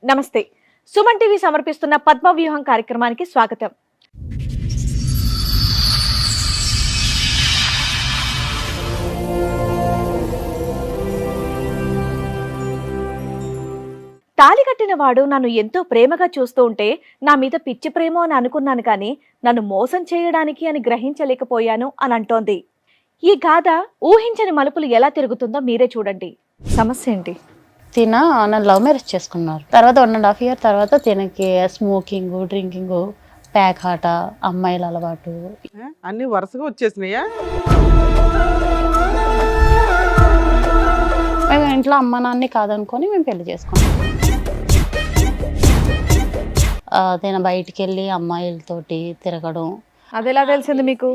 నమస్తే. సుమన్ టీవీ సమర్పిస్తున్న పద్మవ్యూహం కార్యక్రమానికి స్వాగతం. తాళి కట్టిన వాడు నన్ను ఎంతో ప్రేమగా చూస్తూ ఉంటే నా మీద పిచ్చి ప్రేమ అని అనుకున్నాను, కానీ నన్ను మోసం చేయడానికి అని గ్రహించలేకపోయాను అని అంటోంది. ఈ గాథ ఊహించని మలుపులు ఎలా తిరుగుతుందో మీరే చూడండి. సమస్య ఏంటి? తిన నన్ను లవ్ మ్యారేజ్ చేసుకున్నారు. తర్వాత 1.5 years తర్వాత తినకి స్మోకింగ్, డ్రింకింగ్, ప్యాక్ ఆట, అమ్మాయిల అలవాటు అన్ని వరుసగా వచ్చేసినాయా? మేము ఇంట్లో అమ్మ నాన్ని కాదనుకొని మేము పెళ్లి చేసుకున్నాం. తిన బయటికి వెళ్ళి అమ్మాయిలతోటి తిరగడం. అది ఎలా తెలిసింది మీకు?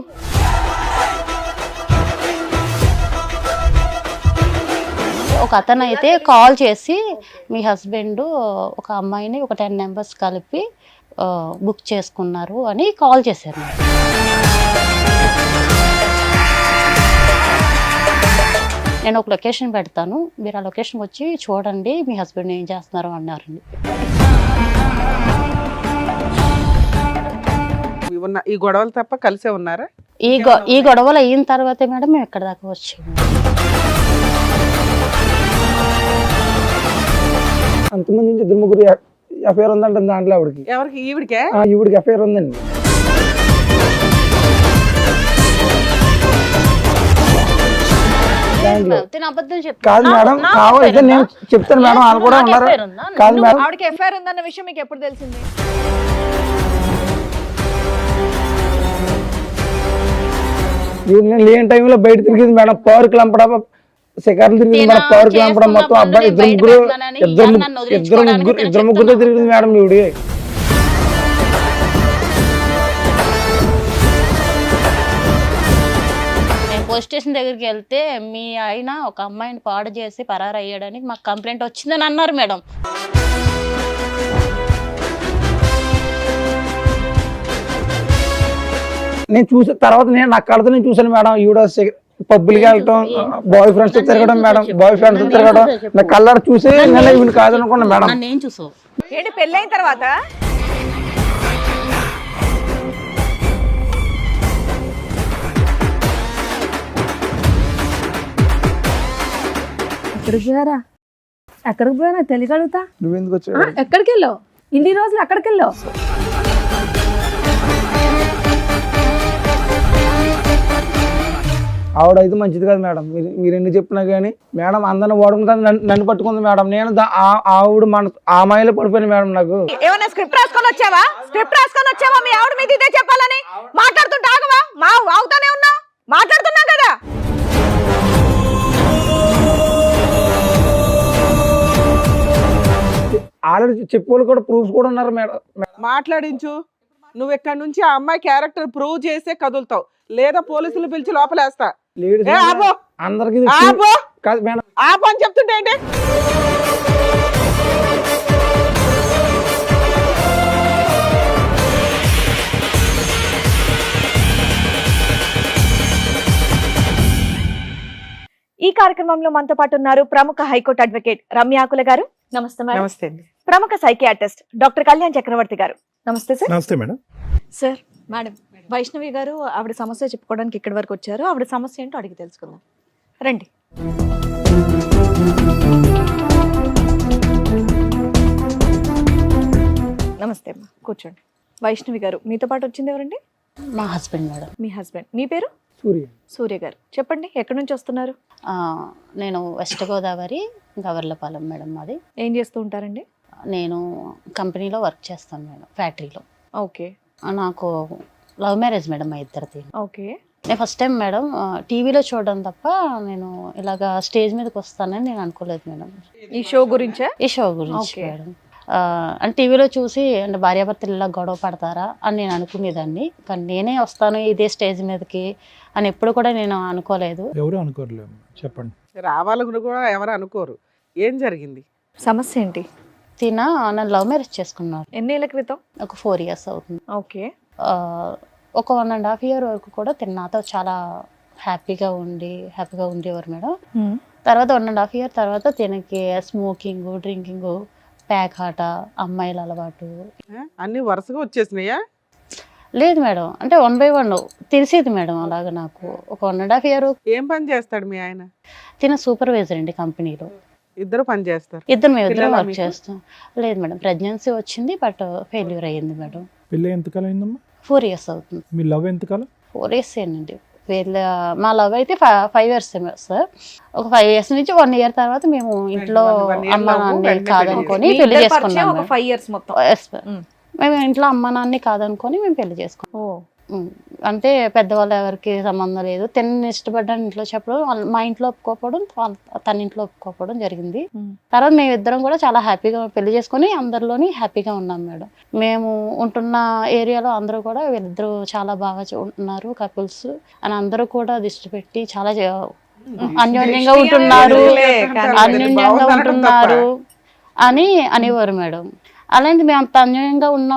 ఒక అతను అయితే కాల్ చేసి మీ హస్బెండ్ ఒక అమ్మాయిని ఒక 10 members కలిపి బుక్ చేసుకున్నారు అని కాల్ చేశారు. నేను ఒక లొకేషన్ పెడతాను, మీరు ఆ లొకేషన్ వచ్చి చూడండి మీ హస్బెండ్ ఏం చేస్తున్నారు అన్నారండి. ఈ గొడవలు తప్ప కలిసే ఉన్నారా? ఈ గొడవలు అయిన తర్వాతే మేడం మేము ఎక్కడ దాకా వచ్చాము. అంతమంది నుంచి 2-3 ఎఫ్ఐఆర్ ఉందంట దాంట్లో ఆవిడకి. ఎవరికి? ఈవిడికే? ఈవిడికి ఎఫ్ఐఆర్ ఉందండి. కాదు మేడం, కావాలి నేను చెప్తాను మేడం, వాళ్ళు కూడా ఉన్నారు. కాదు మేడం, ఆవిడకి ఎఫ్ఐఆర్ ఉందన్న విషయం మీకు ఎప్పుడు తెలిసింది? నేను లేని టైంలో బయట తిరిగింది మేడం. పార్క్ లంపడం, శిఖర్లు తిరిగింది మేడం. పార్క్ లంపడం మొత్తం అబ్బాయి ఇద్దరు ముగ్గురు తిరిగింది మేడం ఈవిడి. పోలీస్ స్టేషన్ దగ్గరికి వెళ్తే మీ ఆయన ఒక అమ్మాయిని పాడు చేసి పరారు అయ్యాడని మాకు కంప్లైంట్ వచ్చిందని అన్నారు మేడం. నేను చూసిన తర్వాత నా కళ్ళతో నేను చూసాను మేడం. ఈవిడ పబ్బులకి వెళ్ళటం, బాయ్ ఫ్రెండ్స్ తిరగడం మేడం, బాయ్ ఫ్రెండ్స్ తిరగడం నా కళ్ళారు చూసి నేను ఈవిని కాదనుకున్నా మేడం. నేను చూసావు ఏంటి పెళ్ళైన తర్వాత? ఎక్కడికి పోయానా తెలియగలుగుతా? నువ్వెందుకు వచ్చావు? ఎక్కడికి వెళ్ళావు? ఇన్ని రోజులు ఎక్కడికి వెళ్ళావు? ఆవిడ అయితే మంచిది కాదు మేడం. మీరు ఎన్ని చెప్పినా కానీ మేడం అందరిని వాడుకుంటుంది, నన్ను పట్టుకుంది మేడం. నేను ఆవిడ మన ఆ మాయలో పడిపోయాను మేడం. నాకు ఏమన్నా స్క్రిప్ట్ రాసుకొని వచ్చావా? స్క్రిప్ట్ రాసుకొని వచ్చావా? మీ ఆవిడ మీద ఇదే చెప్పాలని మాట్లాడుతుంటే ఆగవా? ఆగుతానే ఉన్నావు, మాట్లాడుతున్నాం కదా. ఆల్రెడీ చెప్పేవాళ్ళు కూడా ప్రూఫ్స్ కూడా ఉన్నారు మేడం. మాట్లాడించు. నువ్వు ఇక్కడ నుంచి ఆ అమ్మాయి క్యారెక్టర్ ప్రూవ్ చేసే కదులుతావు, లేదా పోలీసులు పిలిచి లోపలేస్తా. అందరికి కాదు మేడం, ఆపు అని చెప్తుంటే ఏంటి? ఈ కార్యక్రమంలో మనతో పాటు ఉన్నారు ప్రముఖ హైకోర్టు అడ్వకేట్ రమ్య ఆకుల గారు. నమస్తే మేడం. నమస్తే అండి. ప్రముఖ సైకియాట్రిస్ట్ డాక్టర్ కళ్యాణ్ చక్రవర్తి గారు. నమస్తే సార్. నమస్తే మేడం. సార్, మేడం వైష్ణవి గారు ఆవిడ సమస్య చెప్పుకోవడానికి ఇక్కడి వరకు వచ్చారు. ఆవిడ సమస్య ఏంటో అడిగి తెలుసుకుందాం, రండి. నమస్తే అమ్మా, కూర్చోండి. వైష్ణవి గారు, మీతో పాటు వచ్చింది ఎవరండి? మా హస్బెండ్ మేడం. మీ హస్బెండ్. మీ పేరు? సూర్య. సూర్య గారు, చెప్పండి ఎక్కడి నుంచి వస్తున్నారు? నేను వెస్ట్ గోదావరి గవర్లపాలెం మేడం. మాది. ఏం చేస్తూ ఉంటారండి? నేను కంపెనీలో వర్క్ చేస్తాను మేడం, ఫ్యాక్టరీలో. ఓకే. నాకు లవ్ మ్యారేజ్ మేడం మా ఇద్దరిది. ఓకే. నేను ఫస్ట్ టైం మేడం టీవీలో చూడడం తప్ప నేను ఇలాగా స్టేజ్ మీదకి వస్తానని నేను అనుకోలేదు మేడం. ఈ షో గురించే? ఈ షో గురించి మేడం. అంటే టీవీలో చూసి అంటే భార్యాభర్తలు ఇలా గొడవ పడతారా అని నేను అనుకునేదాన్ని, కానీ నేనే వస్తాను ఇదే స్టేజ్ మీదకి అని ఎప్పుడు కూడా నేను అనుకోలేదు. ఎవరు అనుకోరలేదు. చెప్పండి. రావాలని కూడా ఎవరు అనుకోరు. ఏం జరిగింది? సమస్య ఏంటి? తిన నన్ను లవ్ మ్యారేజ్ చేసుకున్నారు. ఎన్నేళ్ల క్రితం? ఒక 4 years అవుతుంది. ఓకే. ఒక 1.5 year వరకు కూడా తిన నాతో చాలా హ్యాపీగా ఉండేవారు మేడం. తర్వాత 1.5 year తర్వాత తినకి స్మోకింగ్, డ్రింకింగ్, ప్యాక్ ఆట, అమ్మాయిల అలవాటు. అన్ని వరుసగా వచ్చేసినాయా? లేదు మేడం, అంటే 1 by 1 తెలిసేది మేడం. అలాగా నాకు ఒక 1.5 year. ఏం పని చేస్తాడు మీ ఆయన? తిన సూపర్వైజర్ అండి కంపెనీలో. ఇద్దరు పని చేస్తారు. మేమిద్దరం పిల్లలా వర్క్ మీకు? చేస్తాం. లేదు మేడం, ప్రెగ్నెన్సీ వచ్చింది బట్ ఫెయిల్యూర్ అయ్యింది మేడం. పెళ్ళి ఎంతకాలం అయిందమ్మా? 4 years అవుతుంది. మీ లవ్ ఎంతకాలం? 4 years ఏనండి. మా లవ్ అయితే 5 years సార్. ఒక 5 years నుంచి 1 year తర్వాత మేము ఇంట్లో 1 year అమ్మ love, నాన్ని వెంటనే కాదనుకొని మీ పెళ్లి ఇద్దరి పరిచయం చేసుకున్నాం ఒక మేడం. 5 years మొత్తం. Yes, ma'am. మేము ఇంట్లో అమ్మ నాన్ని కాదనుకొని మేము పెళ్లి చేసుకున్నాం. అంటే పెద్దవాళ్ళు ఎవరికి సంబంధం లేదు. తిని ఇష్టపడ్డాను ఇంట్లో చెప్పడం, మా ఇంట్లో ఒప్పుకోకపోవడం, తన ఇంట్లో ఒప్పుకోకపోవడం జరిగింది. తర్వాత మేమిద్దరం కూడా చాలా హ్యాపీగా పెళ్లి చేసుకొని అందరిలోని హ్యాపీగా ఉన్నాం మేడం. మేము ఉంటున్న ఏరియాలో అందరూ కూడా వీళ్ళిద్దరూ చాలా బాగా ఉంటున్నారు కపుల్స్ అని అందరూ కూడా దృష్టి పెట్టి చాలా అన్యోన్యంగా ఉంటున్నారు, అన్యోన్యంగా ఉంటున్నారు అని అనేవారు మేడం. అలాంటి మేము అంత అన్యాయంగా ఉన్న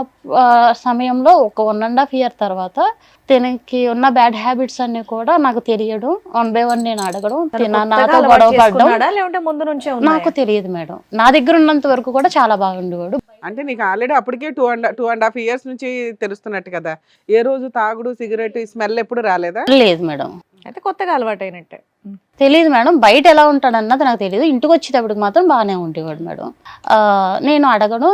సమయంలో ఒక 1.5 year తర్వాత తనకి ఉన్న బ్యాడ్ హ్యాబిట్స్ అన్ని కూడా నాకు తెలియడం, 1 by 1 నేను అడగడం, నాతో గొడవ పడడం లేకుంటే ముందు నుంచే నాకు తెలియదు మేడం. నా దగ్గర ఉన్నంత వరకు కూడా చాలా బాగుండేవాడు. అంటే నీకు ఆల్రెడీ అప్పటికే 2.5 years నుంచి తెలుస్తున్నట్టు కదా. ఏ రోజు తాగుడు, సిగరెట్ స్మెల్ ఎప్పుడు రాలేదా? లేదు మేడం, అయితే కొత్తగా అలవాటు అయినట్టే. తెలియదు మేడం. బయట ఎలా ఉంటాడన్నది నాకు తెలియదు. ఇంటికి వచ్చేటప్పటికి మాత్రం బాగానే ఉండేవాడు మేడం. నేను అడగడం,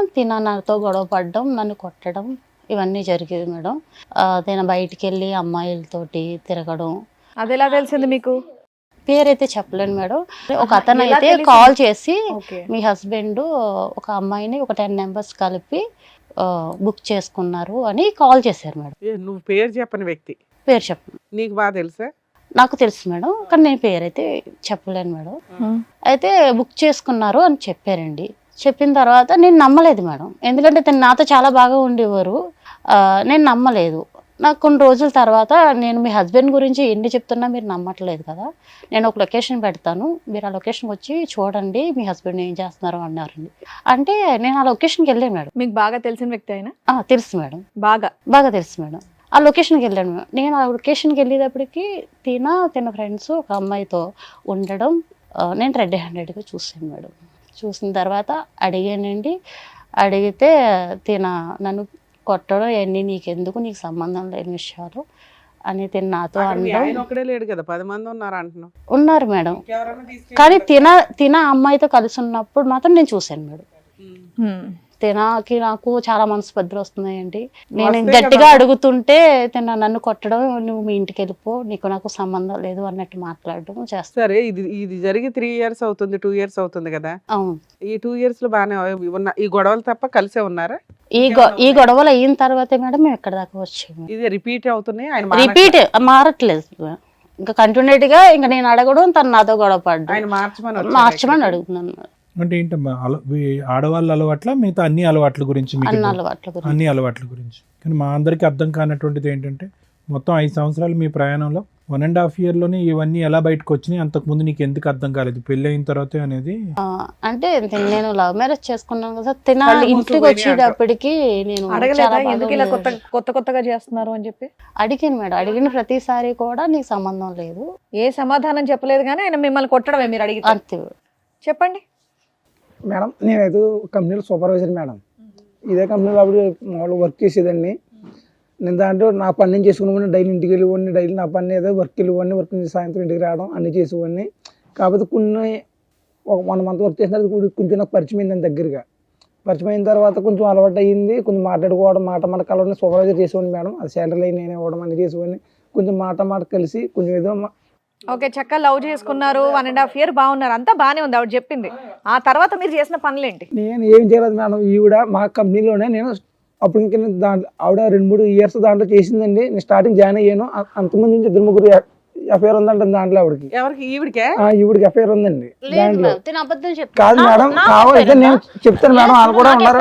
నాతో గొడవ పడడం, నన్ను కొట్టడం ఇవన్నీ జరిగేది మేడం. నేను బయటికి వెళ్ళి అమ్మాయిలతోటి తిరగడం. అది ఎలా తెలిసింది మీకు? పేరైతే చెప్పలేను మేడం. ఒక అతను ఎలా అయితే తెలిసింది? కాల్ చేసి ఓకే. మీ హస్బెండ్ ఒక అమ్మాయిని ఒక 10 members కలిపి బుక్ చేసుకున్నారు అని కాల్ చేశారు మేడం. నువ్వు పేరు చెప్పని వ్యక్తి పేరు చెప్పను. నీకు బాగా తెలుసా? నాకు తెలుసు మేడం, కానీ నేను పేరైతే చెప్పలేను మేడం. అయితే బుక్ చేసుకున్నారు అని చెప్పారండి. చెప్పిన తర్వాత నేను నమ్మలేదు మేడం, ఎందుకంటే తను నాతో చాలా బాగా ఉండేవారు. నేను నమ్మలేదు. నాకు కొన్ని రోజుల తర్వాత నేను మీ హస్బెండ్ గురించి ఎన్ని చెప్తున్నా మీరు నమ్మట్లేదు కదా, నేను ఒక లొకేషన్ పెడతాను, మీరు ఆ లొకేషన్కి వచ్చి చూడండి మీ హస్బెండ్ ఏం చేస్తున్నారు అన్నారండి. అంటే నేను ఆ లొకేషన్కి వెళ్ళాను మేడం. మీకు బాగా తెలిసిన వ్యక్తి అయినా? తెలుసు మేడం, బాగా బాగా తెలుసు మేడం. ఆ లొకేషన్కి వెళ్ళాను మేడం. నేను ఆ లొకేషన్కి వెళ్ళేటప్పటికి తిన ఫ్రెండ్స్ ఒక అమ్మాయితో ఉండడం నేను రెడ్ హ్యాండెడ్గా చూసాను మేడం. చూసిన తర్వాత అడిగానండి. అడిగితే నన్ను కొట్టడం ఇవన్నీ నీకెందుకు, నీకు సంబంధం లేని విషయాలు అని నాతో అనడం. ఒక్కడే లేడు కదా, 10 మంది ఉన్నారు అంటున్నావు. ఉన్నారు మేడం, కానీ తిన అమ్మాయితో కలిసి ఉన్నప్పుడు మాత్రం నేను చూశాను మేడం. తినకి నాకు చాలా మనస్పర్ధలు వస్తున్నాయండి. నేను గట్టిగా అడుగుతుంటే నన్ను కొట్టడం, నువ్వు మీ ఇంటికి వెళ్ళిపో, నీకు నాకు సంబంధం లేదు అన్నట్టు మాట్లాడడం చేస్తాను. సరే, ఇది జరిగి 3 years అవుతుంది, 2 years అవుతుంది కదా. అవును. ఈ 2 years లో బాగానే ఉన్న ఈ గొడవలు తప్ప కలిసే ఉన్నారా? ఈ గొడవలు అయిన తర్వాతే మేడం మేము ఎక్కడ దాకా వచ్చాము. ఇది రిపీట్ అవుతున్నాయి. ఆయన రిపీట్ మారట్లేదు ఇంకా కంటిన్యూట్ గా. ఇంకా నేను అడగడం, తను నాతో గొడవ పడ్డం. ఆయన మార్చమని అడుగుతున్నాను. అంటే ఏంటమ్మా ఆడవాళ్ళ అలవాట్ల మిగతా అన్ని అలవాట్ల గురించి మీకు అన్ని అలవాట్ల గురించి. అన్ని అలవాట్ల గురించి. కానీ మా అందరికీ అర్థం కానటువంటిది ఏంటంటే మొత్తం 5 సంవత్సరాలు మీ ప్రయాణంలో 1.5 year లోనే ఇవన్నీ ఎలా బయటకు వచ్చినాయి, అంతకుముందు నీకు ఎందుకు అర్థం కాలేదు పెళ్లి అయిన తర్వాత అనేది? అంటే నేను లవ్ మ్యారేజ్ చేసుకున్నాను కదా, తిన ఇంటికి వచ్చేటప్పటికి నేను అడగలేదా ఎందుకు ఇలా కొత్తగా చేస్తున్నారు అని చెప్పి? అడిగాను మేడం. అడిగిన ప్రతిసారి కూడా నీకు సంబంధం లేదు, ఏ సమాధానం చెప్పలేదు, కానీ ఆయన మిమ్మల్ని కొట్టడమే మీరు అడిగితే. అంతే. చెప్పండి మేడం. నేనైతే కంపెనీలో సూపర్వైజర్ మేడం. ఇదే కంపెనీలో అప్పుడు మామూలు వర్క్ చేసేదాన్ని. నేను దాంట్లో నా పని నేను చేసుకునేవాడిని. డైలీ ఇంటికి వెళ్ళిపోండి, డైలీ నా పని ఏదో వర్క్ వెళ్ళిపోండి, వర్క్ నుంచి సాయంత్రం ఇంటికి రావడం అన్నీ చేసేవాడిని. కాకపోతే ఒక 1 month వర్క్ చేసిన తర్వాత కొంచెం నాకు పరిచయం అయింది దగ్గరగా. పరిచయం అయిన తర్వాత కొంచెం అలవాటు అయ్యింది. కొంచెం మాట్లాడుకోవడం, మాట కలవడం, సూపర్వైజర్ చేసేవాడిని మేడం. అది శాలరీ నేను ఇవ్వడం అన్నీ చేసేవాడిని. కొంచెం మాట కలిసి కొంచెం ఏదో ఓకే. చక్కగా లవ్ చేసుకున్నారు, 1.5 year బాగున్నారు, అంతా బాగానే ఉంది ఆవిడ చెప్పింది. ఆ తర్వాత మీరు చేసిన పనులేంటి? నేను ఏం చేయలేదు మేడం. ఈవిడ మా కంపెనీలోనే నేను అప్పుడు ఇంకా దాంట్లో ఆవిడ 2-3 years దాంట్లో చేసిందండి. నేను స్టార్టింగ్ జాయిన్ అయ్యాను. అంతకుముందు నుంచి 2-3 ఎఫ్ఐఆర్ ఉందంట దాంట్లో ఆవిడకి. ఎవరికి? ఈవిడికే? ఈవిడికి ఎఫ్ఐఆర్ ఉందండి దాంట్లో. కాదు కాదు మేడం, కావాలంటే నేను చెప్తాను మేడం. వాళ్ళు కూడా ఉన్నారు.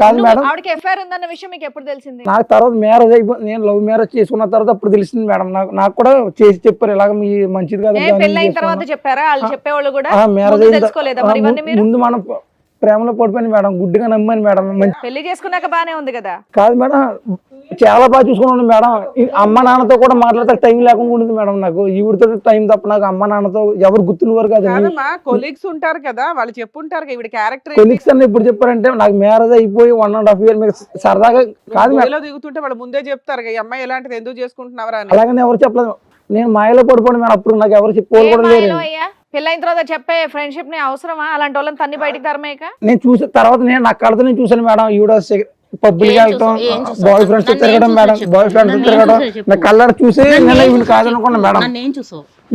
కాదు మేడం, ఆవిడకి ఎఫ్ఐఆర్ ఉందన్న విషయం మీకు ఎప్పుడు తెలిసింది? నాకు తర్వాత మ్యారేజ్ అయిపోయింది. నేను లవ్ మ్యారేజ్ చేసుకున్న తర్వాత అప్పుడు తెలిసింది మేడం. నాకు కూడా చేసి చెప్పారు, ఇలాగ మీ మంచిది కాదు. పెళ్ళైన తర్వాత చెప్పారా? వాళ్ళు చెప్పేవాళ్ళు కూడా మ్యారేజ్ తెలుసుకోలేదా మరి ఇవన్నీ మీరు? ముందు మనం ప్రేమలో పడిపోయాను మేడం, గుడ్డిగా నమ్మాను మేడం. మంచి పెళ్లి చేసుకున్నాక బానే ఉంది కదా. కాదు మేడం, చాలా బాగా చూసుకున్నాను మేడం. అమ్మ నాన్నతో కూడా మాట్లాడితే టైం లేకుండా ఉంటుంది మేడం నాకు. ఈవిడితో టైం తప్ప నాకు అమ్మ నాన్నతో ఎవరు గుర్తున్నవారు కాదు. కాదమ్మా, కొలీగ్స్ ఉంటారు కదా, వాళ్ళు చెప్పుంటారు కదా ఈవిడ క్యారెక్టర్ కొలీగ్స్ అన్న ఇప్పుడు చెప్పారంటే నాకు మ్యారేజ్ అయిపోయి 1.5 year మీకు సరదాగా కాదు మేడం. దిగుతుంటే వాళ్ళు ముందే చెప్తారు కదా, ఈ అమ్మాయి ఎలాంటిది ఎందుకు చేసుకుంటున్నావరా అని. అలాగని ఎవరు చెప్పలేదు. నేను మాయలో పడిపోయాను మేడం. అప్పుడు నాకు ఎవరు చెప్పుకోవాలి కూడా లేరు. పెళ్ళైన తర్వాత చెప్పే ఫ్రెండ్షిప్ ని అవసరమా? అలాంటి వాళ్ళని తన్ని బయటికి తరమేక. నేను చూసిన తర్వాత నేను నా కళ్ళతో నేను చూసాను మేడం. ఈవిడ పబ్బులకి వెళ్తాం, బాయ్ ఫ్రెండ్స్ తిరగడం మేడం, బాయ్ ఫ్రెండ్స్ తిరగడం నా కళ్ళ చూసి నేను ఈవిడ కాదనుకున్నా మేడం.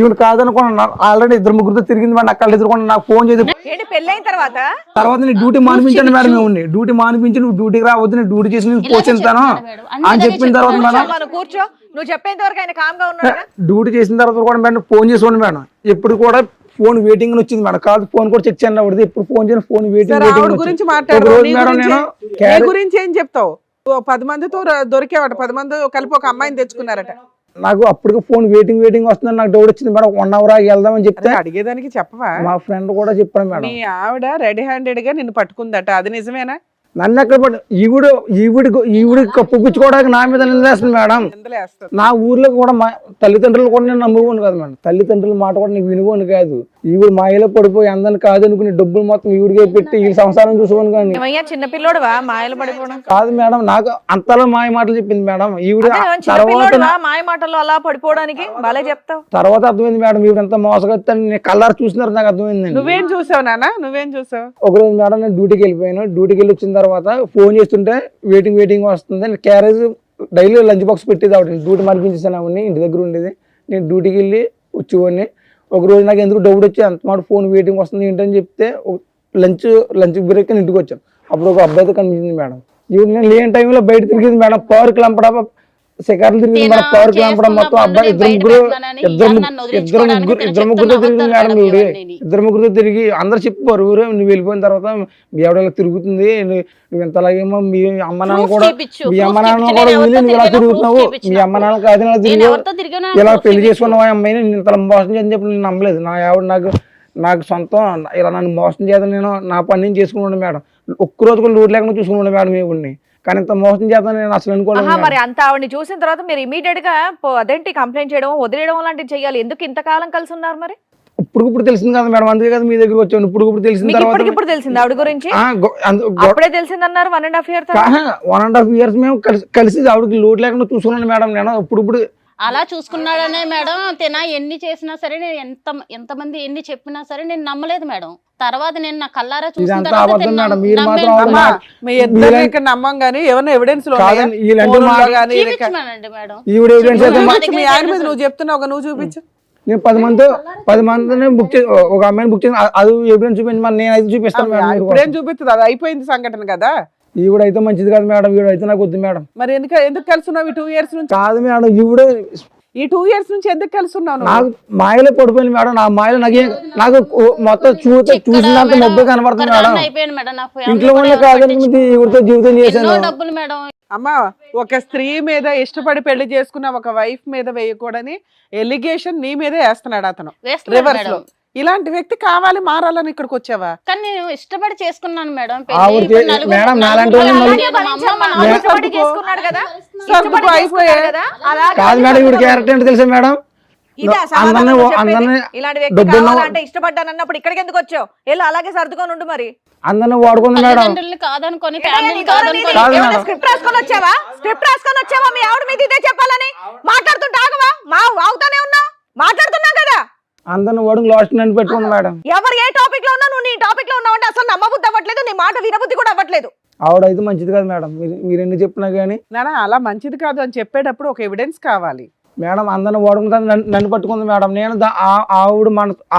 ఈవిడ కాదనుకున్నా. ఆల్రెడీ 2-3 తిరిగింది మేడం. నా కళ్ళు ఎదుర్కొన్నా నాకు ఫోన్ చేసి ఏంటి పెళ్ళైన తర్వాత నేను డ్యూటీ మానిపించాను మేడం. మేము డ్యూటీ మానిపించి నువ్వు డ్యూటీకి రావద్దు, నేను డ్యూటీ చేసి నేను పోషిస్తాను అని చెప్పిన తర్వాత మేడం, మనం కూర్చో, నువ్వు చెప్పేంత వరకు ఆయన కామ్ గా ఉన్నాడు. డ్యూటీ చేసిన తర్వాత కూడా మేడం ఫోన్ చేసుకోండి మేడం. ఎప్పుడు కూడా ఫోన్ వెయిటింగ్ వచ్చింది మేడం. కాదు ఫోన్ కూడా చెక్ చేయండి అవ్వదు. ఎప్పుడు ఫోన్ చేయను, ఫోన్ ఆవిడ గురించి మాట్లాడు. మేడం నేను నీ గురించి ఏం చెప్తావు? 10 మందితో దొరికేవాట, 10 మంది కలిపి ఒక అమ్మాయిని తెచ్చుకున్నారట. నాకు అప్పటికి ఫోన్ వెయిటింగ్ వస్తుందని నాకు డౌట్ వచ్చింది మేడం. 1 hour వెళ్దామని చెప్తే అడిగేదానికి చెప్పవా? మా ఫ్రెండ్ కూడా చెప్పాను మేడం. మీ ఆవిడ రెడీ హ్యాండెడ్ గా నిన్ను పట్టుకుందట, అది నిజమేనా? నన్ను ఎక్కడ పట్టు ఈవిడి కప్పు పుచ్చుకోవడానికి నా మీద నిందేస్తుంది మేడం. నా ఊర్లో కూడా మా తల్లిదండ్రులు కూడా నేను నమ్ముకోను కాదు మేడం. తల్లిదండ్రుల మాట కూడా నేను వినుకోను కాదు. ఈవిడ మాయలో పడిపోయి అందరిని కాదనుకుని డబ్బులు మొత్తం ఈవిడికే పెట్టి ఈ సంసారం చూసుకోను కానీ. చిన్న పిల్లోడువా మాయలు పడిపోవడం? కాదు మేడం, నాకు అంతలో మాయ మాటలు చెప్పింది మేడం ఈవిడ. మాయ మాటలు అలా పడిపోవడానికి బాలే చెప్తావు. తర్వాత అర్థమైంది మేడం ఈవిడ ఎంత మోసగొత్తాను. నేను కళ్ళారు చూసినారు నాకు అర్థమైంది. నువ్వేం చూసావు నాన్న? నువ్వేం చూసావు? ఒకరోజు మేడం నేను డ్యూటీకి వెళ్ళిపోయాను. డ్యూటీకి వెళ్ళి వచ్చిన తర్వాత ఫోన్ చేస్తుంటే వెయిటింగ్ వస్తుంది. క్యారేజ్ డైలీ లంచ్ బాక్స్ పెట్టేది ఆవిడ. డ్యూటీ మరిపించేసాను ఆవిడని, ఇంటి దగ్గర ఉండేది. నేను డ్యూటీకి వెళ్ళి వచ్చేవాడిని. ఒక రోజు నాకు ఎందుకు డౌట్ వచ్చి అంత మాట ఫోన్ వెయిటింగ్ వస్తుంది ఏంటని చెప్తే లంచ్ బ్రేక్ అని ఇంటికి వచ్చాను. అప్పుడు ఒక అబ్బాయితో కనిపించింది మేడం. ఈవిడ నేను లేని టైంలో బయట తిరిగింది మేడం. పార్క్ లంపడా శిఖర్లు తిరిగింది మేడం. పార్క్ లంపడం మొత్తం అబ్బాయి ఇద్దరు ముగ్గురుతో తిరిగింది మేడం. ఈవిడ 2-3 తిరిగి అందరు చెప్పారు ఊరే నువ్వు వెళ్ళిపోయిన తర్వాత మీ ఆవిడ ఇలా తిరుగుతుంది, నువ్వు ఇంతలాగేమో మీ అమ్మ నాన్న కూడా వదిలి నువ్వు ఇలా తిరుగుతున్నావు, మీ అమ్మ నాన్న కాదు ఇలా తిరిగి ఇలా పెళ్లి చేసుకున్నావు ఆ అమ్మాయిని నేను ఇంత మోసం చేయని చెప్పి నేను నమ్మలేదు. నా ఆవిడ నాకు సొంతం ఇలా నన్ను మోసం చేద్దాం, నేను నా పని నేను చేసుకున్నాను మేడం. ఒక్కరోజు కూడా లోటు లేకుండా చూసుకున్నాను మేడం ఈవిడ్ని. కానీ ఇంత మోసం చేద్దాం నేను అసలు అనుకోలేదు. మరి అంత ఆవిడని చూసిన తర్వాత మీరు ఇమీడియట్ గా అదేంటి కంప్లైంట్ చేయడం, వదిలేయడం లాంటివి చేయాలి. ఎందుకు ఇంతకాలం కలిసి ఉన్నారు మరి? ఇప్పుడు తెలిసింది కదా మేడం, అందుకే కదా మీ దగ్గర వచ్చాను. ఇప్పుడు తెలిసిన తర్వాత ఇప్పుడు తెలిసింది ఆవిడ గురించి? అప్పుడే తెలిసిందన్నారు 1.5 year. 1.5 years మేము కలిసి ఆవిడకి లోటు లేకుండా చూసుకున్నాను మేడం. నేను ఇప్పుడు అలా చూసుకున్నాడనే మేడం. తిన ఎన్ని చేసినా సరే, నేను ఎంతమంది ఎన్ని చెప్పినా సరే నేను నమ్మలేదు మేడం. తర్వాత నేను నా కల్లారా చూసిన నమ్మం గానీ ఏమన్నా ఎవిడెన్స్ నువ్వు చెప్తున్నావు, నువ్వు చూపించు. నేను 10 మందిని బుక్ చేసి ఒక అమ్మాయిని బుక్ చేసి అది ఎవిడెన్స్ చూపించి నేను అయితే చూపిస్తాను. ఇప్పుడేం చూపిస్తుంది? అది అయిపోయింది సంఘటన కదా. ఈవిడైతే మంచిది కాదు మేడం, ఈవిడైతే నాకు వద్దు మేడం. మరి ఎందుకు కలుసున్నావు ఈ 2 years నుంచి? కాదు మేడం, ఈవిడ ఈ 2 years నుంచి ఎందుకు కలుసున్నావు? నాకు మాయలో పడిపోయింది మేడం. నా మాయలో నాకు మొత్తం చూసినంత మొబ్బే కనబడుతుంది మేడం. ఇంట్లో ఉన్న కాదనుకుంది ఈవిడతో జీవితం చేశాను. అమ్మా, ఒక స్త్రీ మీద ఇష్టపడి పెళ్లి చేసుకున్న ఒక వైఫ్ మీద వేయకూడని ఎలిగేషన్ నీ మీదే వేస్తున్నాడు అతను రివర్స్ లో. ఇలాంటి వ్యక్తి కావాలి, మారాలని ఇక్కడికి వచ్చావా? కానీ నేను ఇష్టపడి చేసుకున్నాను మేడం. కాదు మేడం, ఈవిడ క్యారెక్టర్ ఏంటో తెలుసా మేడం? ఇష్టపడ్డానన్నప్పుడు ఇక్కడికి ఎందుకు వచ్చావు? ఎలా అలాగే సర్దుకొని ఉండు. మరి అందరిని వాడుకుంది మేడం. కాదనుకొని స్క్రిప్ట్ రాసుకొని వచ్చావా? మీ ఆవిడ మీద ఇదే చెప్పాలని మాట్లాడుతుంటే ఆగవా? అవుతానే ఉన్నావు, మాట్లాడుతున్నావు కదా. అందరిని వాడుకు లాస్ట్ నన్ను పెట్టుకుంది మేడం. ఎవరు ఏ టాపిక్ లో ఉన్నా నువ్వు నీ టాపిక్ లో ఉన్నావు అంటే అసలు నమ్మబుద్ధి అవ్వట్లేదు, నీ మాట వినబుద్ధి కూడా అవ్వట్లేదు. ఆవిడైతే మంచిది కాదు మేడం, మీరు ఎన్ని చెప్పినా కానీ. నానా అలా మంచిది కాదు అని చెప్పేటప్పుడు ఒక ఎవిడెన్స్ కావాలి మేడం. అందరిని వాడుకుంటా నన్ను పట్టుకుంది మేడం. నేను ఆవిడ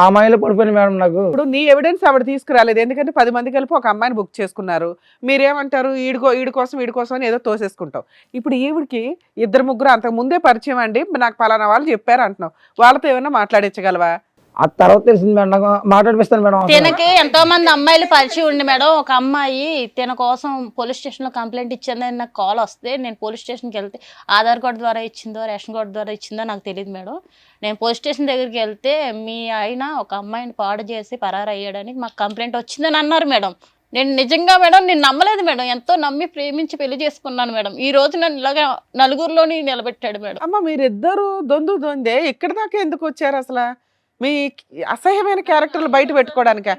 ఆ మాయలో పడిపోయింది మేడం. నాకు ఇప్పుడు నీ ఎవిడెన్స్ ఆవిడ తీసుకురాలేదు, ఎందుకంటే 10 మంది కలిపి ఒక అమ్మాయిని బుక్ చేసుకున్నారు. మీరేమంటారు? వీడి కోసం అని ఏదో తోసేసుకుంటావు. ఇప్పుడు ఈవిడికి 2-3 అంతకు ముందే పరిచయం అండి, నాకు పలానా వాళ్ళు చెప్పారు అంటున్నావు. వాళ్ళతో ఏమైనా మాట్లాడించగలవా? ఆ తర్వాత తెలిసింది మేడం, నాకు మాట్లాడిపిస్తాను మేడం. తినకి ఎంతో మంది అమ్మాయిలు పరిచయం ఉండి మేడం. ఒక అమ్మాయి తిన కోసం పోలీస్ స్టేషన్ లో కంప్లైంట్ ఇచ్చిందని నాకు కాల్ వస్తే, నేను పోలీస్ స్టేషన్కి వెళ్తే ఆధార్ కార్డు ద్వారా ఇచ్చిందో రేషన్ కార్డు ద్వారా ఇచ్చిందో నాకు తెలియదు మేడం. నేను పోలీస్ స్టేషన్ దగ్గరికి వెళ్తే మీ ఆయన ఒక అమ్మాయిని పాడు చేసి పరారు అయ్యాడని మాకు కంప్లైంట్ వచ్చిందని అన్నారు మేడం. నేను నిజంగా మేడం నేను నమ్మలేదు మేడం, ఎంతో నమ్మి ప్రేమించి పెళ్లి చేసుకున్నాను మేడం. ఈ రోజు నన్ను ఇలాగా నలుగురిలోని నిలబెట్టాడు మేడం. అమ్మ మీరిద్దరు దొందే ఇక్కడి దాకా ఎందుకు వచ్చారు అసలు? మీ అసహ్యమైన క్యారెక్టర్లు బయట పెట్టుకోవడానిక?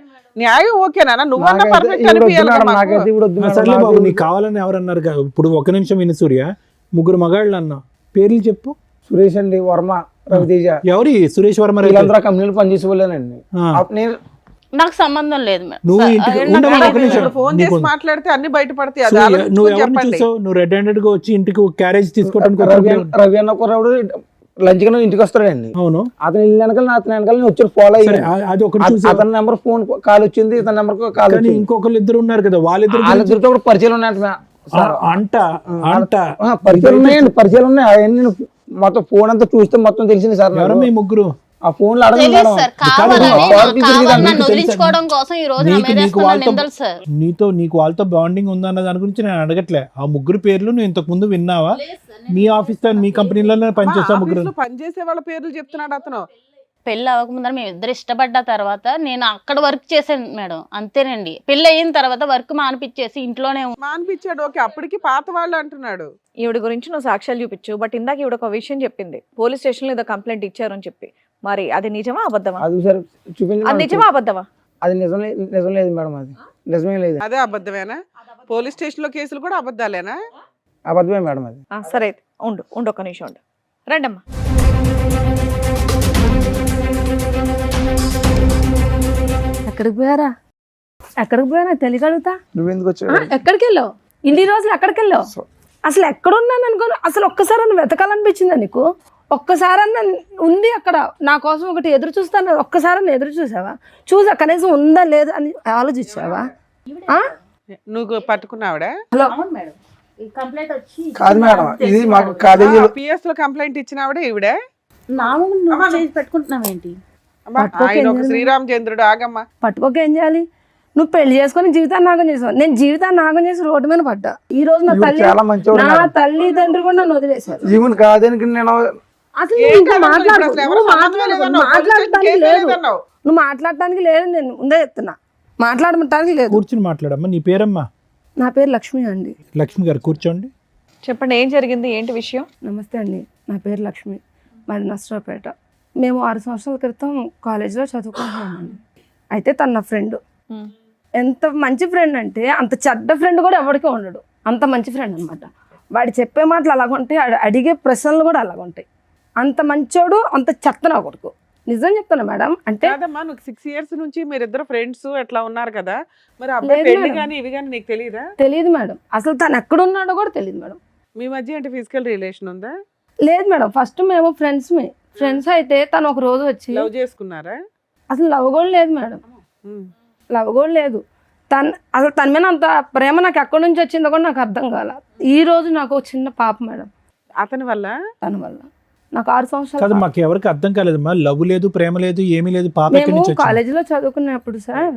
న్యాయం ఓకేనా? నువ్వన్నా పర్ఫెక్ట్ అనిపించాలి కదా మాకు. నాకైతే ఇప్పుడు వద్దు మేడం, సర్లే బాబు, నాకు నీకు కావాలని ఎవరన్నారు ఇప్పుడు? ఒక నిమిషం విని సూర్య, ముగ్గురు మగాళ్ళు అన్నా, పేర్లు చెప్పు. సురేష్ అండి, వర్మ, రవితేజ, ఎవరి? సురేష్ వర్మ రైతు. వీళ్ళందరూ కంపెనీలు పనిచేసేవాళ్ళేనండి. నేను నాకు సంబంధం లేదు మేడం. నువ్వు ఇంటికి నాకు ఉండమని ఒక తెలియదు నిమిషం. మేడం. ఫోన్ నీకు చేసి మాట్లాడితే అన్ని బయటపడతాయి. అది సూర్య, ఆలోచించుకొని నువ్వు ఎవరిని చెప్పండి. చూసావు? నువ్వు రెడ్ హ్యాండెడ్ గా వచ్చి ఇంటికి క్యారేజ్ తీసుకోవడానికి రవి అన్న కుర్రాడు లంచ్ గా ఇంటికి వస్తాడండి. అవును, అతను ఇల్లు వెనకాల అతని వెనకాల నేను వచ్చి ఫాలో సరే, అయ్యాను. అది ఒకటి చూసావు. అతని నెంబర్ ఫోన్ కాల్ వచ్చింది, ఇతని నెంబర్ కాల్ కానీ వచ్చింది. ఇంకొకళ్ళు ఇద్దరు ఉన్నారు కదా, వాళ్ళిద్దరు వాళ్ళిద్దరితో కూడా పరిచయాలు ఉన్నాయంట. అంట అంట పరిచయాలు ఉన్నాయండి, పరిచయాలు ఉన్నాయి. అవన్నీ నేను మొత్తం ఫోన్ అంతా చూస్తే మొత్తం తెలిసింది సార్. ఎవరు మీ ముగ్గురు? ఆ ఫోన్ లో అడగండి తెలియదు మేడం. సార్, కావాలని నన్ను నీకు వదిలించుకోవడం కోసం ఈ రోజు నా మీద వేస్తున్న నిందలు సార్. నీకు వాళ్ళతో బాండింగ్ ఉందన్న దాని గురించి నేను అడగట్లే. ఆ ముగ్గురు పేర్లు నువ్వు ఇంతకు ముందు విన్నావా? మీ ఆఫీస్ మీ కంపెనీలోనే పనిచేస్తా ముగ్గురు. పనిచేసే వాళ్ళ పేర్లు చెప్తున్నాడు అతను. పెళ్ళి అవ్వకముందర మేము ఇద్దరు ఇష్టపడ్డ తర్వాత నేను అక్కడ వర్క్ చేశాను మేడం, అంతేనండి. పెళ్ళి అయిన తర్వాత వర్క్ మానిపించేసి ఇంట్లోనే మానిపించాడు, ఓకే. అప్పటికి పాత వాళ్ళు అంటున్నాడు. ఈవిడ గురించి నువ్వు సాక్ష్యాలు చూపించు. బట్ ఇందాక ఈవిడ ఒక విషయం చెప్పింది, పోలీస్ స్టేషన్ లో ఏదో కంప్లైంట్ ఇచ్చారు అని చెప్పి. మరి అది నిజమా అబద్ధమా? అది సార్ చూపించి అది నిజమా అబద్ధమా? అది నిజం లేదు మేడం, అది నిజమే లేదు. అదే అబద్ధమేనా? పోలీస్ స్టేషన్ లో కేసులు కూడా అబద్ధాలేనా? అబద్ధమే మేడం అది. సరే అయితే ఉండు ఒక్క నిమిషం ఉండు. రండమ్మా. ఎక్కడికి పోయారా? ఎక్కడికి పోయానా తెలియగలుగుతా? నువ్వెందుకు వచ్చావు? ఎక్కడికి వెళ్ళావు? ఇన్ని రోజులు ఎక్కడికి వెళ్ళావు? అసలు ఎక్కడున్నాను అనుకోను. అసలు ఒక్కసారన్నా వెతకాలనిపించిందా నీకు? ఒక్కసారన్నా ఉంది అక్కడ నా కోసం ఒకటి ఎదురు చూస్తాను, ఒక్కసారన్నా ఎదురు చూసావా? చూసా కనీసం ఉందా లేదా అని ఆలోచించావా? నువ్వు పట్టుకున్నావిడా? హలో, కాదు మేడం, ఇది మాకు కాలేజీ పిఎస్ లో కంప్లైంట్ ఇచ్చినావిడే ఈవిడే? పెట్టుకుంటున్నావేంటి? ఆయన ఒక శ్రీరామచంద్రుడు. ఆగమ్మా, పట్టుకోక ఏం చేయాలి? నువ్వు పెళ్లి చేసుకొని జీవితాన్ని నాగం చేసావు. నేను జీవితాన్ని నాగం చేసి రోడ్డు మీద పడ్డా. ఈ రోజు నా చాలా మంచివాడు నా మేడం. తల్లిదండ్రులు కూడా నన్ను వదిలేశారు. ఈవెన్ కాదానికి నేను అసలు ఏం నువ్వు కాదమ్మా, మాట్లాడు. ఇప్పుడు అసలు ఎవరు నువ్వు సంబంధమే లేదన్నావు. మాట్లాడటానికి కేసే లేదు. లేదన్నావు. నువ్వు మాట్లాడటానికి లేదు. నేను ముందే చెప్తున్నా, మాట్లాడటానికి లేదు. కూర్చుని మాట్లాడమ్మా. నీ పేరమ్మా? నా పేరు లక్ష్మి అండి. లక్ష్మి గారు కూర్చోండి. చెప్పండి, ఏం జరిగింది, ఏంటి విషయం? నమస్తే అండి, నా పేరు లక్ష్మి, మాది నర్సరావుపేట. మేము 6 సంవత్సరాల క్రితం కాలేజీలో చదువుకుంటున్నామండి. అయితే తన నా ఫ్రెండ్. ఎంత మంచి ఫ్రెండ్ అంటే అంత చెడ్డ ఫ్రెండ్ కూడా ఎవరికీ ఉండడు. అంత మంచి ఫ్రెండ్ అనమాట. వాడు చెప్పే మాటలు అలాగుంటాయి, అడిగే ప్రశ్నలు కూడా అలాగుంటాయి. అంత మంచోడు, అంత చెత్త నా కొడుకు. నిజం చెప్తాను మేడం. అంటే కాదమ్మా, నువ్వు 6 years నుంచి మీరిద్దరు ఫ్రెండ్స్ ఎట్లా ఉన్నారు కదా, మరి అబ్బాయి లేదు పెళ్లి మేడం. కానీ ఇవి కానీ నీకు తెలియదా? తెలియదు మేడం, అసలు తను ఎక్కడున్నాడో కూడా తెలియదు మేడం. మీ మధ్య అంటే ఫిజికల్ రిలేషన్ ఉందా? లేదు మేడం, ఫస్ట్ మేము ఫ్రెండ్స్ అయితే తను ఒక రోజు వచ్చి లవ్ చేసుకున్నారా? అసలు లవ్ కూడా లేదు మేడం, లవ్ కూడా లేదు. అసలు తన మీద అంత ప్రేమ నాకు ఎక్కడి నుంచి వచ్చిందో కూడా నాకు అర్థం కాల. ఈ రోజు నాకు ఒక చిన్న పాప మేడం, అతని వల్ల. తన వల్ల నాకు 6 సంవత్సరాలు. కాదు, మాకు ఎవరికి అర్థం కాలేదమ్మా. లవ్ లేదు, ప్రేమ లేదు, ఏమీ లేదు. పాప ఎక్కడి మేము నుంచి వచ్చింది? కాలేజీలో చదువుకున్నప్పుడు సార్,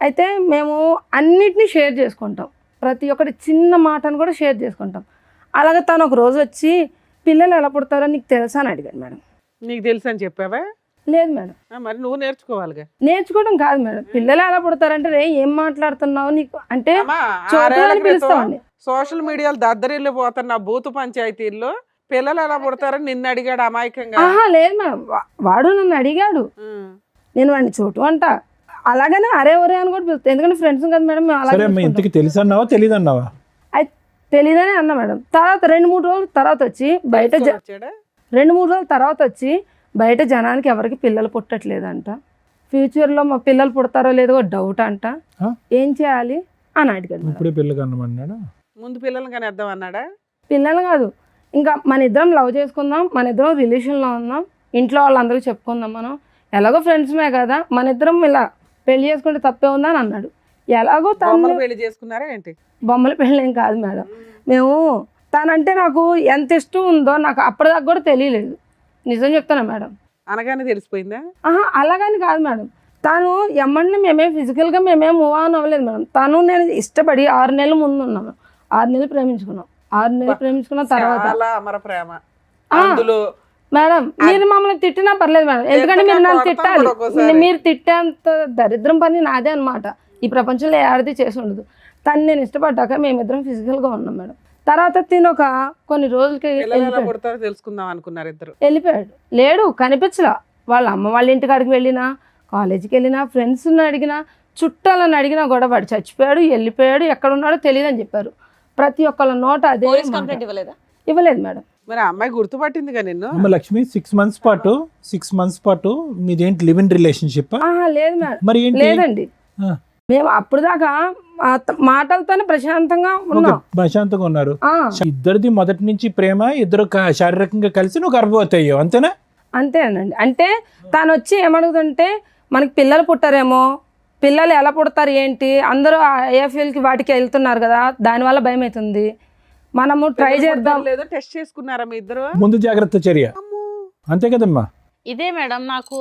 అయితే మేము అన్నిటినీ షేర్ చేసుకుంటాం. ప్రతి ఒక్కటి చిన్న మాటను కూడా షేర్ చేసుకుంటాం. అలాగే తను ఒక రోజు వచ్చి పిల్లలు ఎలా పుడతారో నీకు తెలుసా అని అడిగాడు మేడం. నీకు తెలుసు అని చెప్పావా? లేదు మేడం. మరి నువ్వు నేర్చుకోవాలిగా. నేర్చుకోవడం కాదు మేడం, పిల్లలు ఎలా పుడతారంటే రే ఏం మాట్లాడుతున్నావు నీకు అంటే చోటు అని పిలుస్తామండి. సోషల్ మీడియాలో దద్దరిల్లు పోతున్న బూతు పంచాయతీల్లో పిల్లలు ఎలా పుడతారని నిన్ను అడిగాడు అమాయకంగా. లేదు మేడం, వాడు నన్ను అడిగాడు. నేను వాడిని చోటు అంట, అలాగనే అరే ఒరే అని కూడా పిలుస్తాను, ఎందుకంటే ఫ్రెండ్స్ కదా మేడం. మేము సరే అమ్మా, ఇంతకి తెలుసు అన్నావా తెలియదు అన్నావా? అయితే తెలియదని అన్నా మేడం. తర్వాత 2-3 రోజుల తర్వాత వచ్చి బయట 2-3 రోజుల తర్వాత వచ్చి బయట జనానికి ఎవరికి పిల్లలు పుట్టట్లేదంట, ఫ్యూచర్లో మా పిల్లలు పుడతారో లేదో డౌట్ అంట, ఏం చేయాలి అని అడిగాడు. ఇప్పుడే పిల్లలు కన్నమన్నాడా? ముందు పిల్లలు కానీ వద్దాం అన్నాడా? పిల్లలు కాదు, ఇంకా మన ఇద్దరం లవ్ చేసుకుందాం, మన ఇద్దరం రిలేషన్లో ఉందాం, ఇంట్లో వాళ్ళందరికీ చెప్పుకుందాం, మనం ఎలాగో ఫ్రెండ్స్మే కదా, మన ఇద్దరం ఇలా పెళ్లి చేసుకుంటే తప్పే ఉందా అని అన్నాడు. ఎలాగో తను పెళ్లి చేసుకున్నారా ఏంటి? బొమ్మల పెళ్ళి ఏం కాదు మేడం. మేము తనంటే నాకు ఎంత ఇష్టం ఉందో నాకు అప్పటిదాకా కూడా తెలియలేదు. నిజం చెప్తానా మేడం. అనగానే తెలిసిపోయిందా? అలాగని కాదు మేడం, తను ఎమ్మడిని మేమేం ఫిజికల్గా మేమేం మూవ్ ఆన్ అవ్వలేదు మేడం. తను నేను ఇష్టపడి 6 నెలల ముందు ఉన్నాము, 6 నెలలు ప్రేమించుకున్నాం. 6 నెలలు ప్రేమించుకున్న తర్వాత అమర ప్రేమ అందులో మేడం మీరు మమ్మల్ని తిట్టినా పర్లేదు మేడం, ఎందుకంటే మీరు నన్ను తిట్టాలి. మీరు తిట్టేంత దరిద్రం పని నాదే అనమాట. ఈ ప్రపంచంలో ఏడాది చేసి ఉండదు. తను నేను ఇష్టపడ్డాక మేమిద్దరం ఫిజికల్గా ఉన్నాం మేడం. తర్వాత తిను ఒక కొన్ని రోజులకి పిల్లలు ఎలా పుడతారో తెలుసుకుందాం అనుకున్నారు ఇద్దరు. వెళ్ళిపోయాడు. లేడు, కనిపించలా. వాళ్ళ అమ్మ వాళ్ళ ఇంటికి అడిగి వెళ్ళినా, కాలేజీకి వెళ్ళినా, ఫ్రెండ్స్ని అడిగినా, చుట్టాలని అడిగినా కూడా వాడు చచ్చిపోయాడు, వెళ్ళిపోయాడు, ఎక్కడ ఉన్నాడో తెలియదు అని చెప్పారు. ప్రతి ఒక్కళ్ళ నోట అదే పోలీస్ మాట. కంప్లైంట్ ఇవ్వలేదా? ఇవ్వలేదు మేడం. మరి ఆ అమ్మాయి గుర్తుపట్టిందిగా నిన్ను. అమ్మ లక్ష్మి 6 months పాటు మీదేంటి లివ్ ఇన్ రిలేషన్షిప్? ఆహా లేదు మేడం, మరి ఏంటి? లేదండి. ఆ. మేము అప్పుడు దాకా మాటలతోనే ప్రశాంతంగా ఉన్నాం. ప్రశాంతంగా ఉన్నారు. ఆ, ఇద్దరిది మొదటి నుంచి ప్రేమ, ఇద్దరు శారీరకంగా కలిసి నువ్వు గర్భవతి అయ్యావు అంతేనా? అంతేనండి. అంటే తను వచ్చి ఏమడుగుతుంటే మనకి పిల్లలు పుట్టారేమో, పిల్లలు ఎలా పుడతారు ఏంటి, అందరూ ఐఎఫ్ఎల్కి వాటికి వెళ్తున్నారు కదా, దానివల్ల భయం అవుతుంది, మనము ట్రై చేద్దాం. లేదో టెస్ట్ చేసుకున్నారా మీ ఇద్దరు? ముందు జాగ్రత్త చర్య అంతే కదమ్మా. ఇదే మేడం, నాకు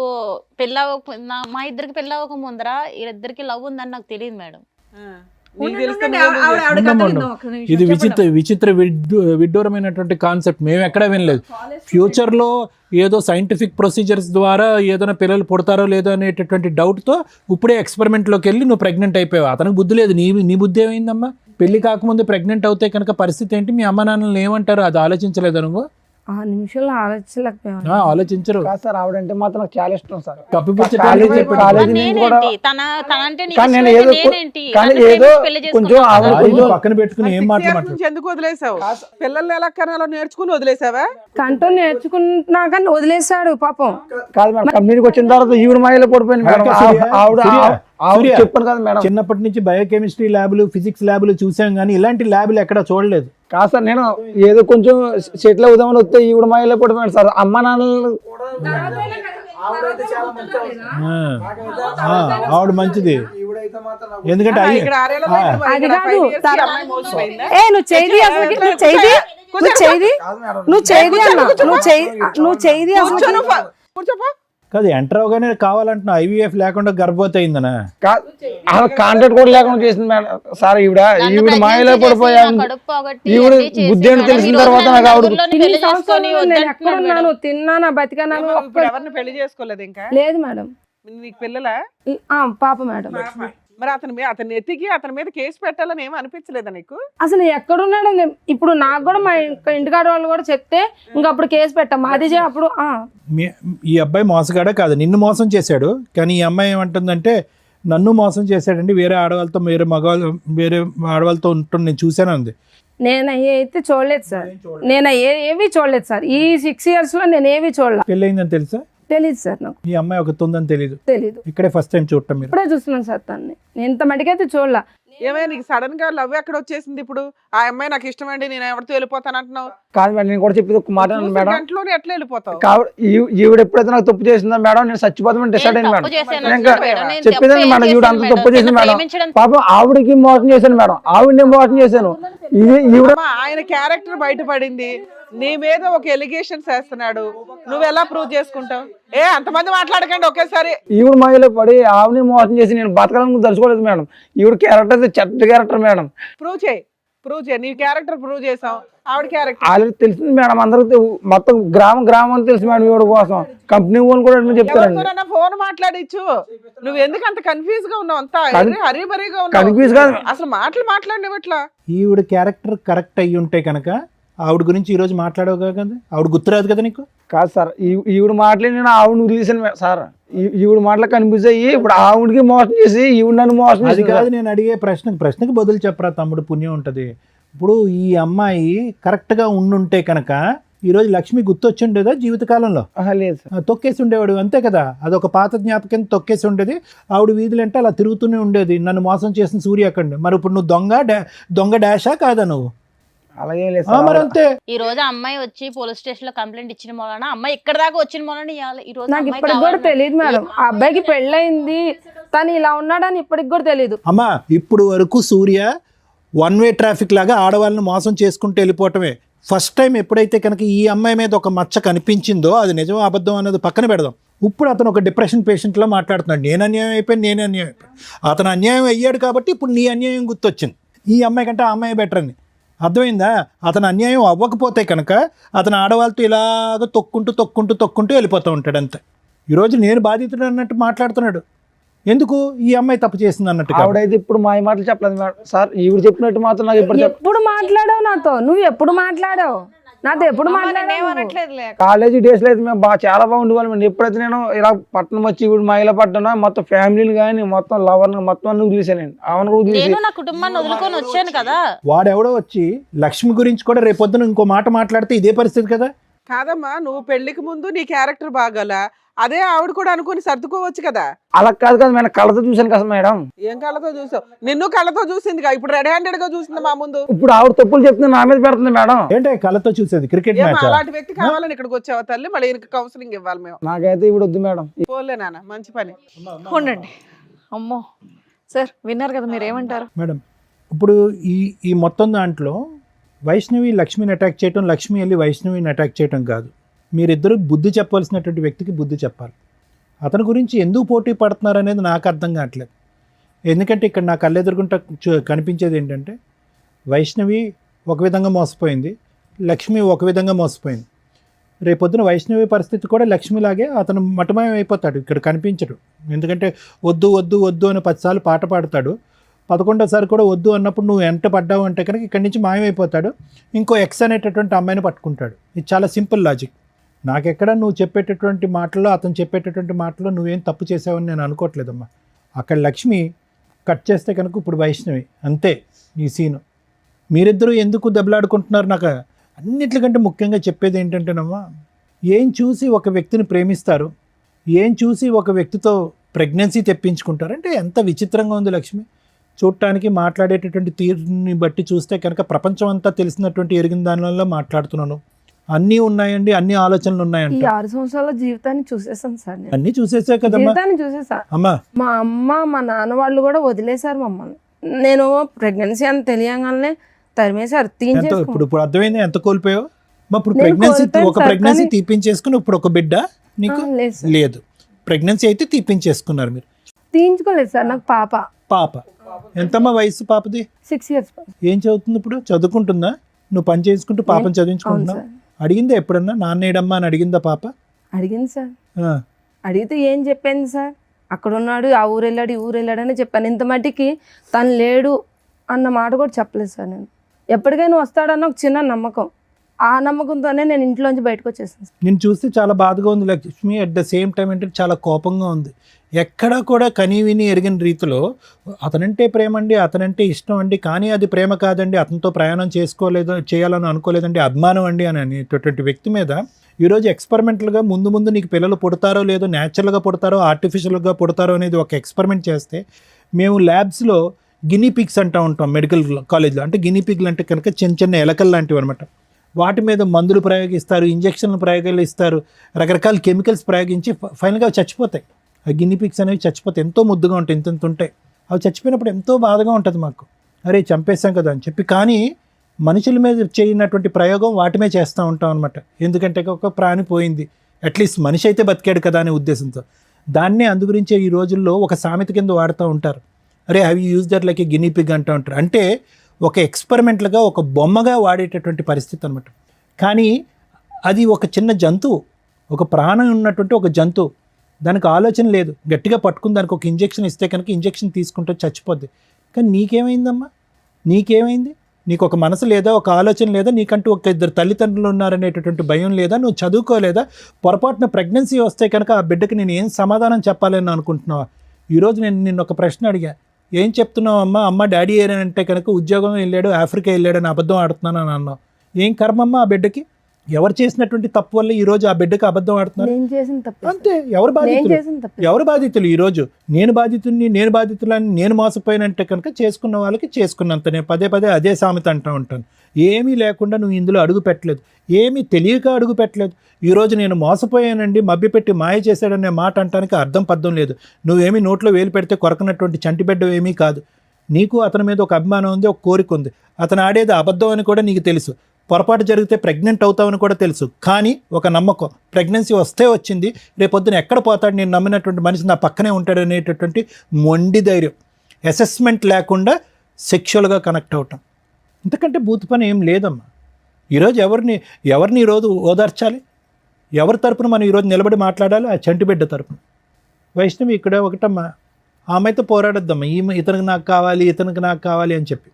మా ఇద్దరికి పెళ్ళి అవ్వక ముందర వీళ్ళిద్దరికి లవ్ ఉందని నాకు తెలియదు మేడం. నీకు తెలిస్తే ఇది విచిత్ర విడ్డూరమైనటువంటి కాన్సెప్ట్. మేము ఎక్కడా వినలేదు. ఫ్యూచర్ లో ఏదో సైంటిఫిక్ ప్రొసీజర్స్ ద్వారా ఏదైనా పిల్లలు పుడతారో లేదో అనేటటువంటి డౌట్ తో ఇప్పుడే ఎక్స్పెరిమెంట్ లోకి వెళ్ళి నువ్వు ప్రెగ్నెంట్ అయిపోయావు. అతనికి బుద్ధి లేదు. నీ బుద్ధి ఏమైందమ్మా? పెళ్లి కాకముందు ప్రెగ్నెంట్ అవుతే కనుక పరిస్థితి ఏంటి? మీ అమ్మ నాన్నలు ఏమంటారు? అది ఆలోచించలేదు నువ్వు? ఆ నిమిషంలో ఆలోచించలేకపోయాను. ఆలోచించరు. కాదు సార్, ఆవిడంటే మాత్రం నాకు చాలా ఇష్టం సార్. కప్పిపుచ్చటానికి కాలేజీ నుంచి కూడా కానీ నేను ఏదో కొంచెం ఆవిడ పక్కన పెట్టుకుని ఏం మాట్లాడుతున్నారు? ఎందుకు వదిలేసావు? పిల్లల్ని ఎలా కనాలో నేర్చుకుని వదిలేసావా? కంటూ నేర్చుకున్నాక వదిలేశాడు పాపం. కాదు మేడం, కంపెనీకి వచ్చిన తర్వాత ఈవిడ మాయలో పడిపోయింది మేడం. ఆవిడ చెప్పాను కదా మేడం, చిన్నప్పటి నుంచి బయోకెమిస్ట్రీ ల్యాబులు, ఫిజిక్స్ ల్యాబులు చూసాం కానీ ఇలాంటి ల్యాబులు ఎక్కడ చూడలేదు. కాదు సార్, నేను ఏదో కొంచెం సెటిల్ అవుదామని వస్తే ఈవిడ మాయలో పడిపోయాడు సార్. అమ్మ నాన్నలు ఆవిడ మంచిది. ఎందుకంటే ఇక్కడ ఆరేళ్ళ బయట అది ఇక్కడ కాదు. 5 years కి అమ్మాయి మోసపోయిందా? నువ్వు చేయి అసలు, నువ్వు చేయి అన్నా, నువ్వు చేయి అసలు. కూర్చోపా. కాదు, ఎంటర్ అవగానే కావాలంటున్నా IVF లేకుండా గర్భవతి అయిందనా? కాంట్రాక్ట్ కూడా లేకుండా చేసింది మేడం సార్. ఈవిడ మాయలో పడిపోయాను. ఈవిడ బుద్ధి అని తెలిసిన తర్వాత నాకు ఆవిడ నేను ఎక్కడున్నాను, తిన్నానా, బతికాను. ఇప్పుడు ఎవరిని పెళ్లి చేసుకోలేదు ఇంకా? లేదు మేడం. నీకు పిల్లలా? పాప మేడం. మరి అతన్ని ఎత్తికి అతని మీద కేసు పెట్టాలని ఏమీ అనిపించలేదా నీకు? అసలు ఎక్కడున్నాడు? ఇప్పుడు నాకు కూడా మా ఇంటికాడ వాళ్ళు కూడా చెప్తే ఇంకా అప్పుడు కేసు పెట్టాం. మాది అప్పుడు ఈ అబ్బాయి మోసగాడే కాదు, నిన్ను మోసం చేశాడు. కానీ ఈ అమ్మాయి ఏమంటుందంటే నన్ను మోసం చేశాడండి, వేరే ఆడవాళ్ళతో వేరే ఆడవాళ్ళతో ఉంటుంది నేను చూశాను అంది. నేను అయితే చూడలేదు సార్. నేను ఏవి చూడలేదు సార్. ఈ 6 years లో నేను ఏవి చూడలేదు. పెళ్ళయిందని తెలుసా? తెలీదు సార్. నాకు ఈ అమ్మాయి ఒక ఉందని తెలీదు. ఇక్కడే ఫస్ట్ టైం చూడటం మీరు? ఇప్పుడే చూస్తున్నాను సార్ తన్ని. నేను ఇంత మటుకైతే చూడలా. ఏమైనా నీకు సడన్ గా లవ్ ఎక్కడ వచ్చేసింది? ఇప్పుడు ఆ అమ్మాయి నాకు ఇష్టమండి, నేను ఎవరితో వెళ్ళిపోతాను అంటున్నావు. కాదు మేడం, నేను కూడా చెప్పేది ఒక మాట మేడం. గంటలోనే ఎట్లా వెళ్ళిపోతావు? ఈవిడ ఎప్పుడైతే నాకు తప్పు చేసిందో మేడం, నేను చచ్చిపోతామని డిసైడ్ అయ్యాను మేడం. చెప్పేదండి మేడం, ఈవిడ అంత తప్పు చేసింది మేడం. పాపం ఆవిడకి మోసం చేశాను మేడం, ఆవిడని మోసం చేశాను. ఆయన క్యారెక్టర్ బయటపడింది, నీ మీద ఒక ఎలిగేషన్స్ వేస్తున్నాడు, నువ్వు ఎలా ప్రూవ్ చేసుకుంటావు? అంతమంది మాట్లాడకండి ఒకేసారి. ఈవిడ మాయలో పడి ఆవిడని మోసం చేసి నేను బతకాలని తలుచుకోలేదు మేడం. ఈవిడ క్యారెక్టర్ చెడ్డ క్యారెక్టర్ మేడం. ప్రూవ్ చేయి. నీ క్యారెక్టర్ ప్రూవ్ చేసాం, ఆవిడ క్యారెక్టర్ ఆల్రెడీ తెలిసింది మేడం. అందరికి మొత్తం గ్రామం తెలుసు మేడం. ఈవిడ కోసం కంపెనీ వాళ్ళు కూడా చెప్తారండి. ఫోన్ మాట్లాడిచ్చు. నువ్వు ఎందుకు అంత కన్ఫ్యూజ్ గా ఉన్నావు? అంతా హరిబరిగా కన్ఫ్యూజ్ కాదు, అసలు మాట్లాడినట్లా. ఈవిడ క్యారెక్టర్ కరెక్ట్ అయ్యి ఉంటే కనుక ఆవిడ గురించి ఈ రోజు మాట్లాడవు కదా, ఆవిడ గుర్తురాదు కదా నీకు? కాదు సార్, ఈవిడ మాటలు నేను ఆవిడ వదిలేసాను సార్. ఈవిడ మాటలు కన్ఫ్యూజ్ అయ్యి ఇప్పుడు ఆవిడకి మోసం చేసి ఈవిడ నన్ను మోసం చేసి కాదు. నేను అడిగే ప్రశ్నకి బదులు చెప్పరా తమ్ముడు, పుణ్యం ఉంటుంది. ఇప్పుడు ఈ అమ్మాయి కరెక్ట్ గా ఉండుంటే కనుక ఈ రోజు లక్ష్మి గుర్తొచ్చిండేదా జీవితకాలంలో? లేదు సార్, తొక్కేసి ఉండేవాడు అంతే కదా. అదొక పాత జ్ఞాపకం, తొక్కేసి ఉండేది. ఆవిడ వీధులంటే అలా తిరుగుతూనే ఉండేది, నన్ను మోసం చేసిన సూర్య అక్కడ. మరి ఇప్పుడు నువ్వు దొంగ డాషా కాదా నువ్వు? అలాగే లేదు మరి అంతే. ఈ రోజు అమ్మాయి వచ్చి పోలీస్ స్టేషన్ లో కంప్లైంట్ ఇచ్చిన మూలన అమ్మాయి ఇక్కడ దాకా వచ్చిన మూలన ఈ రోజు నాకు ఇప్పటికి కూడా తెలియదు మేడం. ఆ అబ్బాయికి పెళ్ళయింది, తను ఇలా ఉన్నాడని ఇప్పటికి కూడా తెలియదు. అమ్మా, ఇప్పుడు వరకు సూర్య 1 way ట్రాఫిక్ లాగా ఆడవాళ్ళని మోసం చేసుకుంటూ వెళ్ళిపోవటమే. ఫస్ట్ టైం ఎప్పుడైతే కనుక ఈ అమ్మాయి మీద ఒక మచ్చ కనిపించిందో, అది నిజం అబద్ధం అన్నది పక్కన పెడదాం. ఇప్పుడు అతను ఒక డిప్రెషన్ పేషెంట్లో మాట్లాడుతున్నాడు. నేను అన్యాయం అయిపోయాను. అతను అన్యాయం అయ్యాడు కాబట్టి ఇప్పుడు నీ అన్యాయం గుర్తొచ్చింది. ఈ అమ్మాయి కంటే ఆ అమ్మాయి బెటర్ అని అర్థమైందా? అతను అన్యాయం అవ్వకపోతే కనుక అతను ఆడవాళ్ళతో ఇలాగ తొక్కుంటూ వెళ్ళిపోతూ ఉంటాడు అంతే. ఈరోజు నేను బాధితుడు అన్నట్టు మాట్లాడుతున్నాడు. ఎందుకు ఈ అమ్మాయి తప్పు చేసింది అన్నట్టుగా. ఆవిడైతే ఇప్పుడు మా మాటలు చెప్పలేదు మేడం సార్. ఈవిడ చెప్పినట్టు మాత్రం నాకు ఇప్పుడు ఎప్పుడు మాట్లాడావు నాతో? నువ్వు ఎప్పుడు మాట్లాడావు నాతో? ఎప్పుడు మాట్లాడావు? ఏమనట్లేదులే. కాలేజీ డేస్ లో అయితే మేము చాలా బాగుండేవాళ్ళం. ఎప్పుడైతే నేను ఇలా పట్టణం వచ్చి ఇప్పుడు మహిళ పట్టణం మొత్తం ఫ్యామిలీని కానీ మొత్తం లవర్ని మొత్తం అన్ని వదిలేసానండి. ఆమెను వదిలేసి నేను నా కుటుంబాన్ని వదులుకొని వచ్చాను కదా. వాడెవడో వచ్చి లక్ష్మి గురించి కూడా రేపొద్దున ఇంకో మాట మాట్లాడితే ఇదే పరిస్థితి కదా. కాదమ్మా, నువ్వు పెళ్లికి ముందు నీ క్యారెక్టర్ బాగాల, అదే ఆవిడ కూడా అనుకుని సర్దుకోవచ్చు కదా. అలా కాదు కదా మేడం, కళ్ళతో చూశాను కదా మేడం. ఏం కళ్ళతో చూసావు? నిన్ను కళ్ళతో చూసింది, ఇప్పుడు రెడ్ హ్యాండెడ్ గా చూసింది మా ముందు. ఇప్పుడు ఆవిడ తప్పులు చెప్తుంది నా మీద పెడుతుంది మేడం. ఏంటంటే కళ్ళతో చూసేది క్రికెట్ ఏమో మ్యాచ్. అలాంటి వ్యక్తి కావాలని ఇక్కడికి వచ్చావా తల్లి? మళ్ళీ ఈయనకి కౌన్సిలింగ్ ఇవ్వాలి మేము. నాకైతే ఇప్పుడు వద్దు మేడం. పోలే నాన్న, మంచి పని. ఉండండి. అమ్మో సార్, విన్నారు కదా, మీరు ఏమంటారు? మేడం, ఇప్పుడు ఈ మొత్తం దాంట్లో వైష్ణవి లక్ష్మిని అటాక్ చేయటం, లక్ష్మి వెళ్ళి వైష్ణవిని అటాక్ చేయటం కాదు. మీరిద్దరు బుద్ధి చెప్పవలసినటువంటి వ్యక్తికి బుద్ధి చెప్పాలి. అతని గురించి ఎందుకు పోటీ పడుతున్నారు అనేది నాకు అర్థం కావట్లేదు. ఎందుకంటే ఇక్కడ నా కళ్ళెదురుగుంట కనిపించేది ఏంటంటే వైష్ణవి ఒక విధంగా మోసపోయింది, లక్ష్మి ఒక విధంగా మోసపోయింది. రేపొద్దున వైష్ణవి పరిస్థితి కూడా లక్ష్మిలాగే అతను మటమయం అయిపోతాడు, ఇక్కడ కనిపించడు. ఎందుకంటే వద్దు వద్దు వద్దు అని 10 సార్లు పాట పాడతాడు, 11వ కూడా వద్దు అన్నప్పుడు నువ్వు ఎంట పడ్డావు అంటే కనుక ఇక్కడి నుంచి మాయమైపోతాడు, ఇంకో ఎక్స్ అనేటటువంటి అమ్మాయిని పట్టుకుంటాడు. ఇది చాలా సింపుల్ లాజిక్. నాకెక్కడ నువ్వు చెప్పేటటువంటి మాటల్లో, అతను చెప్పేటటువంటి మాటల్లో నువ్వేం తప్పు చేసావని నేను అనుకోవట్లేదమ్మా. అక్కడ లక్ష్మి కట్ చేస్తే కనుక ఇప్పుడు వైష్ణవి, అంతే ఈ సీను. మీరిద్దరూ ఎందుకు దెబ్బలాడుకుంటున్నారు? నాకు అన్నిటికంటే ముఖ్యంగా చెప్పేది ఏంటంటేనమ్మా, ఏం చూసి ఒక వ్యక్తిని ప్రేమిస్తారు, ఏం చూసి ఒక వ్యక్తితో ప్రెగ్నెన్సీ తెప్పించుకుంటారు అంటే ఎంత విచిత్రంగా ఉంది లక్ష్మి. చూడటానికి మాట్లాడేటటువంటి తీరుని బట్టి చూస్తే కనుక ప్రపంచం అంతా తెలిసినటువంటి ఎరిగిన దానివల్ల మాట్లాడుతున్నాను. అన్నీ ఉన్నాయండి, అన్ని ఆలోచనలు ఈ ఉన్నాయంట. 6 సంవత్సరాల జీవితాన్ని చూసేసాను సార్ నేను. అన్నీ చూసేసా కదమ్మా. జీవితాన్ని చూసేసా. అమ్మా, మా అమ్మ మా నాన్న వాళ్ళు కూడా వదిలేశారు మమ్మల్ని. నేను ప్రెగ్నెన్సీ అని తెలియగానే తరిమేశారు, ఎంత తీయించేసుకున్నాను. ఇప్పుడు అర్థమైంది ఎంత కోల్పోయావు. ఇప్పుడు నేను ప్రెగ్నెన్సీ, కోల్పోయాను ఒక సార్, ప్రెగ్నెన్సీ కానీ- తీపించేసుకుని ఇప్పుడు ఒక బిడ్డ నీకు లేదు సార్, లేదు. ప్రెగ్నెన్సీ అయితే తీపించేసుకున్నారు మీరు. తీయించుకోలేదు సార్. నాకు పాప ఎంతమ్మా వయసు పాపది? 6 years. ఏం చదువుతుంది ఇప్పుడు? చదువుకుంటుందా? నువ్వు పని చేసుకుంటూ పాపను అవును చదివించుకుంటున్నావు? సార్. అడిగిందా ఎప్పుడన్నా నాన్న ఏడమ్మా అని అడిగిందా పాప? అడిగింది సార్. ఆ, అడిగితే ఏం చెప్పింది సార్, అక్కడ ఉన్నాడు, ఆ ఊరు వెళ్ళాడు, ఈ ఊరు వెళ్ళాడని చెప్పాను. ఇంత మట్టికి తను లేడు అన్న మాట కూడా చెప్పలేదు సార్. నేను ఎప్పటికైనా వస్తాడన్న ఒక చిన్న నమ్మకం, ఆ నమ్మకంతోనే నేను ఇంట్లోంచి బయటకు వచ్చేసాను సార్. నేను చూస్తే చాలా బాధగా ఉంది Lakshmi. At the same time అంటే చాలా కోపంగా ఉంది. ఎక్కడా కూడా కనీ విని ఎరిగిన రీతిలో అతనంటే ప్రేమ అండి, అతనంటే ఇష్టం అండి, కానీ అది ప్రేమ కాదండి, అతనితో ప్రయాణం చేయాలని అనుకోలేదండి, అభిమానం అండి అని అనేటటువంటి వ్యక్తి మీద ఈరోజు ఎక్స్పెరిమెంటల్గా ముందు నీకు పిల్లలు పుడతారో లేదో, న్యాచురల్గా పుడతారో ఆర్టిఫిషియల్గా పుడతారో అనేది ఒక ఎక్స్పెరిమెంట్ చేస్తే మేము ల్యాబ్స్లో గినీ పిగ్స్ అంటూ ఉంటాం మెడికల్ కాలేజ్లో. అంటే గినీ పిగ్లు అంటే కనుక చిన్న ఎలకలు లాంటివి అనమాట. వాటి మీద మందులు ప్రయోగిస్తారు, ఇంజక్షన్లు ప్రయోగాలు ఇస్తారు, రకరకాల కెమికల్స్ ప్రయోగించి ఫైనల్గా అవి చచ్చిపోతాయి. ఆ గినీ పిగ్స్ అనేవి చచ్చిపోతాయి, ఎంతో ముద్దుగా ఉంటాయి, ఇంత ఉంటాయి. అవి చచ్చిపోయినప్పుడు ఎంతో బాధగా ఉంటుంది మాకు, అరే చంపేస్తాం కదా అని చెప్పి. కానీ మనుషుల మీద చేయనటువంటి ప్రయోగం వాటి మీద చేస్తూ ఉంటాం అనమాట. ఎందుకంటే ఒక ప్రాణి పోయింది, అట్లీస్ట్ మనిషి అయితే బతికాడు కదా అనే ఉద్దేశంతో. దాన్నే అందుగురించే ఈ రోజుల్లో ఒక సామెత కింద వాడుతూ ఉంటారు, అరే have you use that like a guinea pig అంటూ ఉంటారు. అంటే ఒక ఎక్స్పెరిమెంట్లుగా, ఒక బొమ్మగా వాడేటటువంటి పరిస్థితి అనమాట. కానీ అది ఒక చిన్న జంతువు, ఒక ప్రాణం ఉన్నటువంటి ఒక జంతువు, దానికి ఆలోచన లేదు. గట్టిగా పట్టుకుని దానికి ఒక ఇంజెక్షన్ ఇస్తే కనుక ఇంజెక్షన్ తీసుకుంటే చచ్చిపోద్ది. కానీ నీకేమైందమ్మా? నీకేమైంది? నీకు ఒక మనసు లేదా, ఒక ఆలోచన లేదా, నీకంటూ ఒక 2 తల్లిదండ్రులు ఉన్నారనేటటువంటి భయం లేదా, నువ్వు చదువుకోలేదా? పొరపాటున ప్రెగ్నెన్సీ వస్తే కనుక ఆ బిడ్డకి నేను ఏం సమాధానం చెప్పాలని అనుకుంటున్నావా? ఈరోజు నేను నిన్న ఒక ప్రశ్న అడిగా, ఏం చెప్తున్నావు అమ్మ డాడీ ఏనంటే కనుక ఉద్యోగం వెళ్ళాడు, ఆఫ్రికా వెళ్ళాడని అబద్ధం ఆడుతున్నాను అని అన్నావు. ఏం కర్మమ్మ ఆ బిడ్డకి? ఎవరు చేసినటువంటి తప్పు వల్ల ఈ రోజు ఆ బిడ్డకి అబద్ధం ఆడుతున్నారు? నేను చేసిన తప్పు. అంతే. ఎవరు బాధితులు? ఎవరు బాధితులు? ఈరోజు నేను బాధితులని నేను మోసపోయినంటే కనుక చేసుకున్న వాళ్ళకి చేసుకున్నంత. నేను పదే అదే సామెత అంటూ ఉంటాను. ఏమీ లేకుండా నువ్వు ఇందులో అడుగు పెట్టలేదు, ఏమీ తెలియక అడుగు పెట్టలేదు. ఈరోజు నేను మోసపోయానండి, మభ్యపెట్టి మాయ చేశాడనే మాట అంటానికి అర్థం పద్ధం లేదు. నువ్వేమీ నోట్లో వేలు పెడితే కొరకనటువంటి చంటిబిడ్డ ఏమీ కాదు. నీకు అతని మీద ఒక అభిమానం ఉంది, ఒక కోరిక ఉంది. అతను ఆడేది అబద్ధం అని కూడా నీకు తెలుసు, పొరపాటు జరిగితే ప్రెగ్నెంట్ అవుతావని కూడా తెలుసు. కానీ ఒక నమ్మకం, ప్రెగ్నెన్సీ వస్తే వచ్చింది, రేపొద్దున ఎక్కడ పోతాడు, నేను నమ్మినటువంటి మనిషి నా పక్కనే ఉంటాడు అనేటటువంటి మొండి ధైర్యం, అసెస్మెంట్ లేకుండా సెక్షువల్గా కనెక్ట్ అవటం, ఇంతకంటే బూత్ పని ఏం లేదమ్మా. ఈరోజు ఎవరిని ఈరోజు ఓదార్చాలి? ఎవరి తరపున మనం ఈరోజు నిలబడి మాట్లాడాలి? ఆ చంటిబిడ్డ తరపున. వైష్ణవి ఇక్కడ ఒకటమ్మా, ఆమెతో పోరాడొద్దమ్మా, ఇతనికి నాకు కావాలి, ఇతనికి నాకు కావాలి అని చెప్పి.